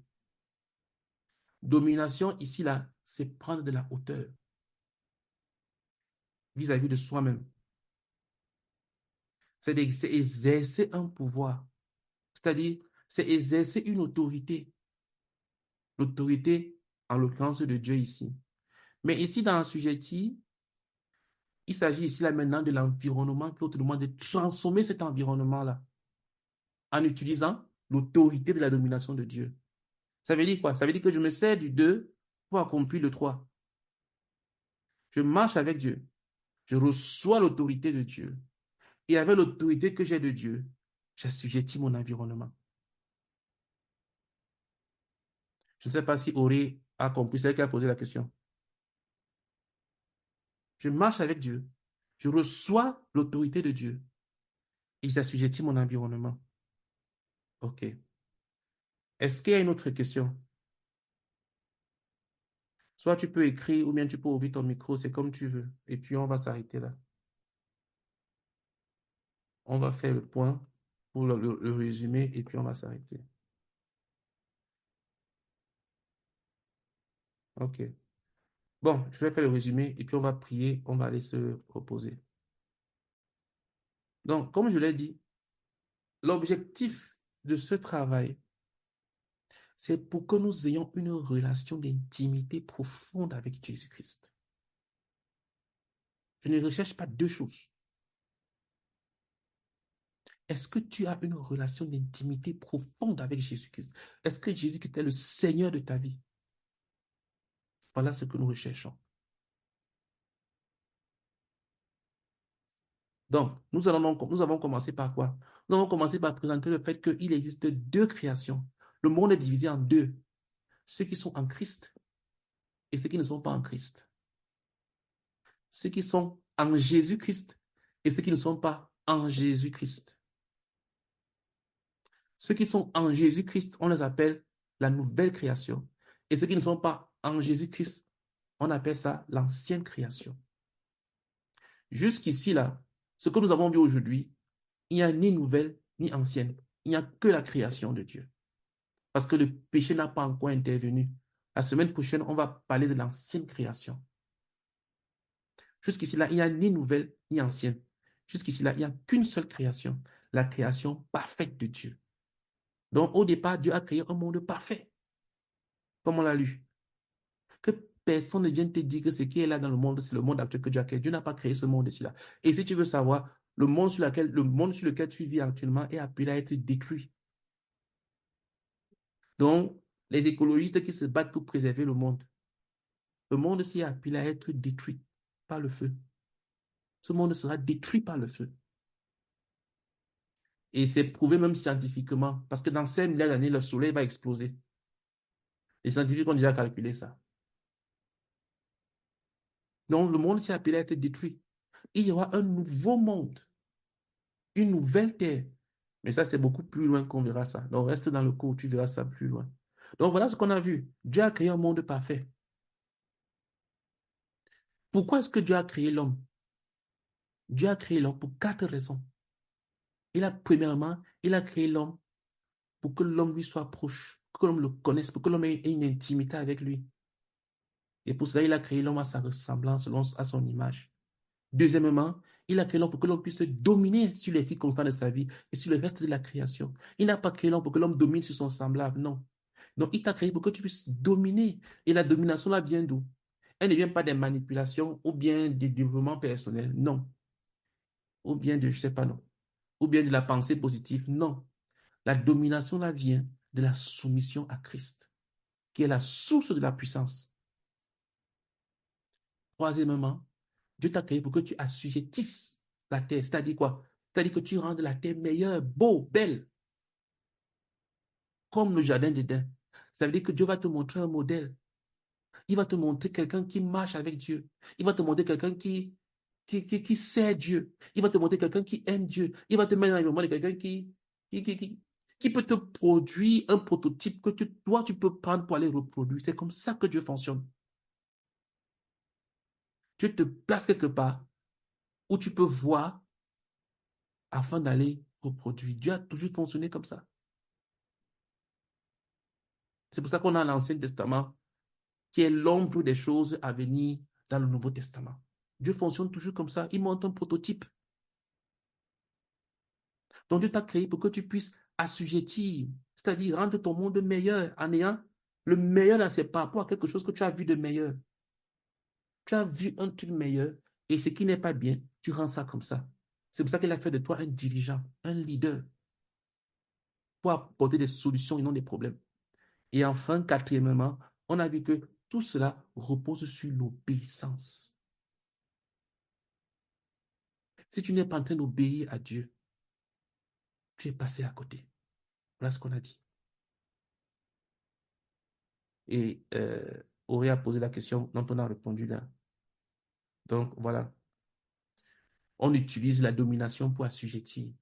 [SPEAKER 1] domination ici là, c'est prendre de la hauteur vis-à-vis de soi-même. C'est exercer un pouvoir. C'est-à-dire, c'est exercer une autorité. L'autorité, en l'occurrence de Dieu ici. Mais ici, dans Assujetti, il s'agit ici là maintenant de l'environnement qui te demande de transformer cet environnement-là en utilisant l'autorité de la domination de Dieu. Ça veut dire quoi? Ça veut dire que je me sers du 2 pour accomplir le 3. Je marche avec Dieu. Je reçois l'autorité de Dieu. Et avec l'autorité que j'ai de Dieu, j'assujettis mon environnement. Je ne sais pas si Auré a compris, c'est elle qui a posé la question. Je marche avec Dieu. Je reçois l'autorité de Dieu. Et j'assujettis mon environnement. OK. Est-ce qu'il y a une autre question? Soit tu peux écrire ou bien tu peux ouvrir ton micro, c'est comme tu veux. Et puis on va s'arrêter là. On va faire le point pour le résumé et puis on va s'arrêter. OK. Bon, je vais faire le résumé et puis on va prier, on va aller se reposer. Donc, comme je l'ai dit, l'objectif de ce travail, c'est pour que nous ayons une relation d'intimité profonde avec Jésus-Christ. Je ne recherche pas deux choses. Est-ce que tu as une relation d'intimité profonde avec Jésus-Christ? Est-ce que Jésus-Christ est le Seigneur de ta vie? Voilà ce que nous recherchons. Donc, nous avons commencé par quoi? Nous avons commencé par présenter le fait qu'il existe deux créations. Le monde est divisé en deux. Ceux qui sont en Christ et ceux qui ne sont pas en Christ. Ceux qui sont en Jésus-Christ et ceux qui ne sont pas en Jésus-Christ. Ceux qui sont en Jésus-Christ, on les appelle la nouvelle création. Et ceux qui ne sont pas en Jésus-Christ, on appelle ça l'ancienne création. Jusqu'ici, là, ce que nous avons vu aujourd'hui, il n'y a ni nouvelle ni ancienne. Il n'y a que la création de Dieu. Parce que le péché n'a pas encore intervenu. La semaine prochaine, on va parler de l'ancienne création. Jusqu'ici, là, il n'y a ni nouvelle ni ancienne. Jusqu'ici, là, il n'y a qu'une seule création, la création parfaite de Dieu. Donc, au départ, Dieu a créé un monde parfait, comme on l'a lu. Que personne ne vienne te dire que ce qui est là dans le monde, c'est le monde actuel que Dieu a créé. Dieu n'a pas créé ce monde-ci là. Et si tu veux savoir, le monde sur lequel tu vis actuellement est appelé à être détruit. Donc, les écologistes qui se battent pour préserver le monde s'y est appelé à être détruit par le feu. Ce monde sera détruit par le feu. Et c'est prouvé même scientifiquement, parce que dans 5 milliards d'années, le soleil va exploser. Les scientifiques ont déjà calculé ça. Donc, le monde s'est appelé à être détruit. Il y aura un nouveau monde, une nouvelle terre. Mais ça, c'est beaucoup plus loin qu'on verra ça. Donc, reste dans le cours, tu verras ça plus loin. Donc voilà ce qu'on a vu. Dieu a créé un monde parfait. Pourquoi est-ce que Dieu a créé l'homme? Dieu a créé l'homme pour 4 raisons. Premièrement, il a créé l'homme pour que l'homme lui soit proche, pour que l'homme le connaisse, pour que l'homme ait une intimité avec lui. Et pour cela, il a créé l'homme à sa ressemblance, à son image. Deuxièmement, il a créé l'homme pour que l'homme puisse dominer sur les circonstances de sa vie et sur le reste de la création. Il n'a pas créé l'homme pour que l'homme domine sur son semblable, non. Donc, il t'a créé pour que tu puisses dominer. Et la domination, là, vient d'où? Elle ne vient pas des manipulations ou bien du développement personnel, non. Ou bien de, je sais pas, non. Ou bien de la pensée positive, non. La domination, là, vient de la soumission à Christ, qui est la source de la puissance. Troisièmement, Dieu t'a créé pour que tu assujettisses la terre. C'est-à-dire quoi? C'est-à-dire que tu rendes la terre meilleure, beau, belle, comme le jardin d'Éden. Ça veut dire que Dieu va te montrer un modèle. Il va te montrer quelqu'un qui marche avec Dieu. Il va te montrer quelqu'un qui sait Dieu. Il va te montrer quelqu'un qui aime Dieu. Il va te mettre dans l'environnement de quelqu'un qui, qui, qui, qui peut te produire un prototype que toi, tu peux prendre pour aller reproduire. C'est comme ça que Dieu fonctionne. Dieu te place quelque part où tu peux voir afin d'aller reproduire. Dieu a toujours fonctionné comme ça. C'est pour ça qu'on a l'Ancien Testament qui est l'ombre des choses à venir dans le Nouveau Testament. Dieu fonctionne toujours comme ça. Il montre un prototype. Donc Dieu t'a créé pour que tu puisses assujettir, c'est-à-dire rendre ton monde meilleur en ayant le meilleur dans ses par rapport à quelque chose que tu as vu de meilleur. Tu as vu un truc meilleur et ce qui n'est pas bien, tu rends ça comme ça. C'est pour ça qu'il a fait de toi un dirigeant, un leader, pour apporter des solutions et non des problèmes. Et enfin, quatrièmement, on a vu que tout cela repose sur l'obéissance. Si tu n'es pas en train d'obéir à Dieu, tu es passé à côté. Voilà ce qu'on a dit. Et Auré a posé la question dont on a répondu là. Donc voilà, on utilise la domination pour assujettir.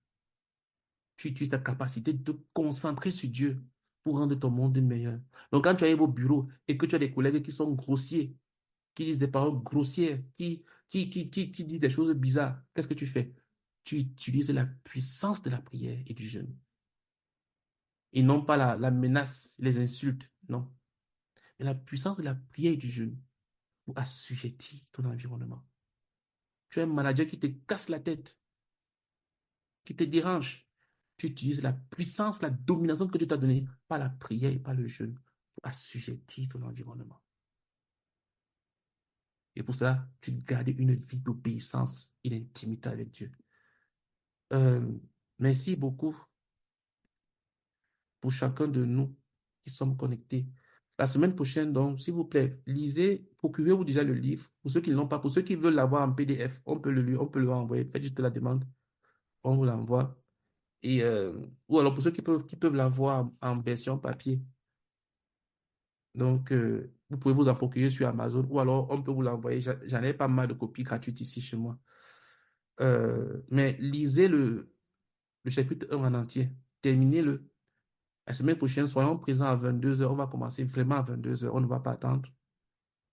[SPEAKER 1] Tu utilises ta capacité de te concentrer sur Dieu pour rendre ton monde meilleur. Donc quand tu arrives au bureau et que tu as des collègues qui sont grossiers, qui disent des paroles grossières, qui disent des choses bizarres, qu'est-ce que tu fais? Tu utilises la puissance de la prière et du jeûne. Et non pas la menace, les insultes, non. Mais la puissance de la prière et du jeûne pour assujettir ton environnement. Tu as un manager qui te casse la tête, qui te dérange. Tu utilises la puissance, la domination que Dieu t'a donnée par la prière et par le jeûne pour assujettir ton environnement. Et pour cela, tu gardes une vie d'obéissance et d'intimité avec Dieu. Merci beaucoup pour chacun de nous qui sommes connectés. La semaine prochaine, donc, s'il vous plaît, lisez, procurez-vous déjà le livre. Pour ceux qui ne l'ont pas, pour ceux qui veulent l'avoir en PDF, on peut le lire, on peut le renvoyer. Faites juste la demande, on vous l'envoie. Et, ou alors pour ceux qui peuvent l'avoir en version papier. Donc, vous pouvez vous en procurer sur Amazon ou alors on peut vous l'envoyer. J'en ai pas mal de copies gratuites ici chez moi. Mais lisez le chapitre 1 en entier. Terminez-le. La semaine prochaine, soyons présents à 22h. On va commencer vraiment à 22h. On ne va pas attendre.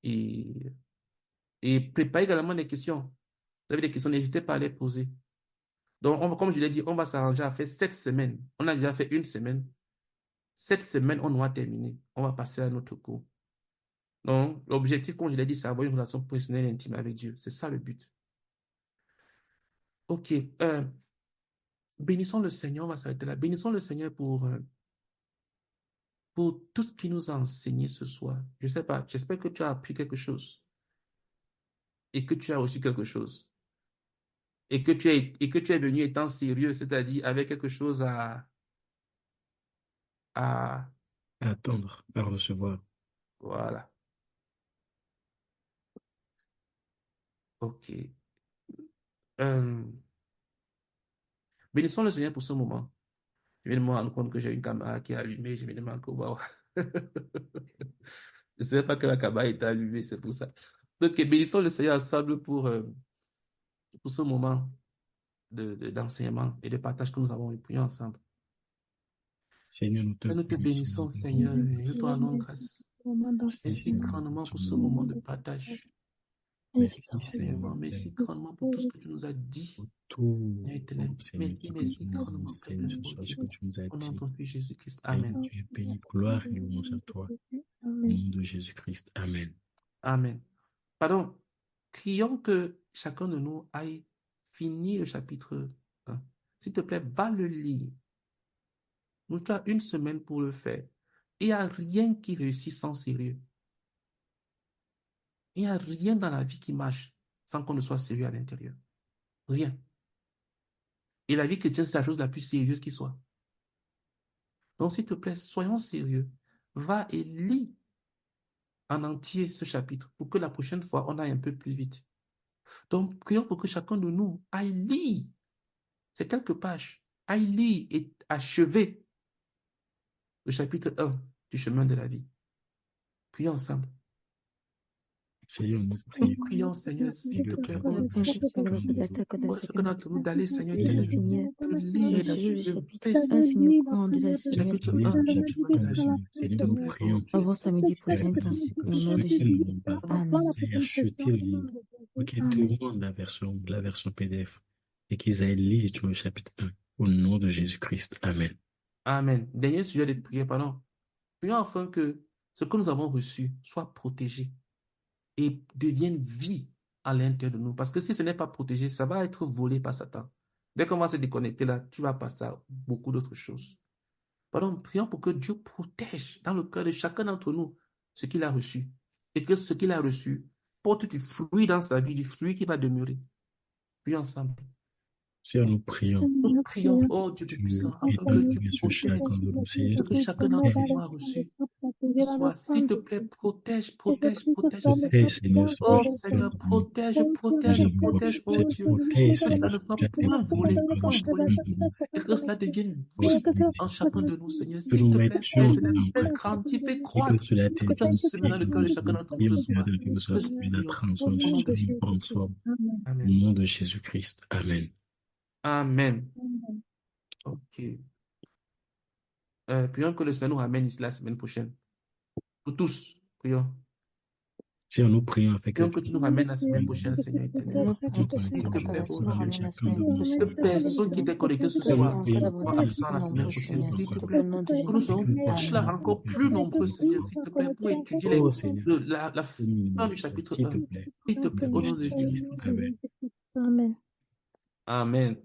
[SPEAKER 1] Et, et préparez également des questions. Vous avez des questions, n'hésitez pas à les poser. Donc, comme je l'ai dit, on va s'arranger à faire 7 semaines. On a déjà fait une semaine. 7 semaines, on aura terminé. On va passer à notre cours. Donc, l'objectif, comme je l'ai dit, c'est avoir une relation personnelle et intime avec Dieu. C'est ça le but. OK. Bénissons le Seigneur. On va s'arrêter là. Bénissons le Seigneur pour tout ce qu'il nous a enseigné ce soir. Je ne sais pas. J'espère que tu as appris quelque chose et que tu as reçu quelque chose et que tu es venu étant sérieux, c'est-à-dire avec quelque chose à,
[SPEAKER 2] À attendre, à recevoir.
[SPEAKER 1] voilà. OK. Euh, Bénissons le Seigneur pour ce moment. Je viens de me rendre compte que j'ai une caméra qui est allumée. Je me demande que, waouh. Je ne savais pas que la caméra était allumée, c'est pour ça. Donc, bénissons le Seigneur ensemble pour ce moment d'enseignement et de partage que nous avons eu ensemble.
[SPEAKER 2] Seigneur, nous te
[SPEAKER 1] Nous te bénissons, Seigneur, et nous te rendons grâce. Merci grandement pour ce moment de partage.
[SPEAKER 2] Merci,
[SPEAKER 1] Seigneur. Merci grandement pour tout ce que tu nous as dit. Seigneur éternel. Merci grandement, Père, pour Dieu. Au nom de ton Fils Jésus-Christ. Amen.
[SPEAKER 2] Tu es béni, gloire et louange à toi. Au nom de Jésus-Christ. Amen.
[SPEAKER 1] Amen. Pardon. Prions que chacun de nous aille finir le chapitre 1. S'il te plaît, va le lire. Nous tu as une semaine pour le faire. Il n'y a rien qui réussit sans sérieux. Il n'y a rien dans la vie qui marche sans qu'on ne soit sérieux à l'intérieur. Rien. Et la vie chrétienne, c'est la chose la plus sérieuse qui soit. Donc, s'il te plaît, soyons sérieux. Va et lis en entier ce chapitre pour que la prochaine fois, on aille un peu plus vite. Donc, prions pour que chacun de nous aille lire ces quelques pages, aille lire et achever le chapitre 1 du chemin de la vie. Prions ensemble.
[SPEAKER 2] Seigneur, nous
[SPEAKER 1] prions, Seigneur, s'il te plaît, chacun d'entre nous d'aller, Seigneur, lire et chapitre 1,
[SPEAKER 2] Seigneur, nous prions
[SPEAKER 3] avant samedi prochain,
[SPEAKER 2] pour ceux qui ne vont pas acheter le livre, pour qu'ils demandent la version PDF et qu'ils aillent lire sur le chapitre 1 au nom de Jésus-Christ. Amen.
[SPEAKER 1] Amen. Dernier sujet de prière, pardon. Prions afin que ce que nous avons reçu soit protégé et devienne vie à l'intérieur de nous. Parce que si ce n'est pas protégé, ça va être volé par Satan. Dès qu'on va se déconnecter là, tu vas passer à beaucoup d'autres choses. Pardon, prions pour que Dieu protège dans le cœur de chacun d'entre nous ce qu'il a reçu. Et que ce qu'il a reçu porte du fruit dans sa vie, du fruit qui va demeurer. Prions ensemble.
[SPEAKER 2] Seigneur, nous prions.
[SPEAKER 1] Nous prions, oh Dieu de puissant, que tu protèges ce que chacun d'entre nous a reçu. S'il te plaît, protège, Seigneur. Oh Seigneur, protège, oh Dieu. Que cela ne soit point volé, et que cela devienne vie en chacun de nous, Seigneur. S'il te plaît, fais grandir, fais croître ce que tu as semé dans le cœur de chacun d'entre nous ce soir.
[SPEAKER 2] Au nom de Jésus-Christ. Amen.
[SPEAKER 1] Amen. Ok. Prions que le Seigneur nous ramène ici la semaine prochaine. Pour tous, prions.
[SPEAKER 2] Seigneur, nous prions avec
[SPEAKER 1] que tu nous ramènes la semaine prochaine, Seigneur éternel. Que personne qui était connecté ce soir soit absent la semaine prochaine. Que nous soyons là encore plus nombreux, Seigneur, s'il te plaît, pour étudier la fin du chapitre 1. S'il te plaît, au nom de Jésus.
[SPEAKER 4] Amen.
[SPEAKER 1] Amen.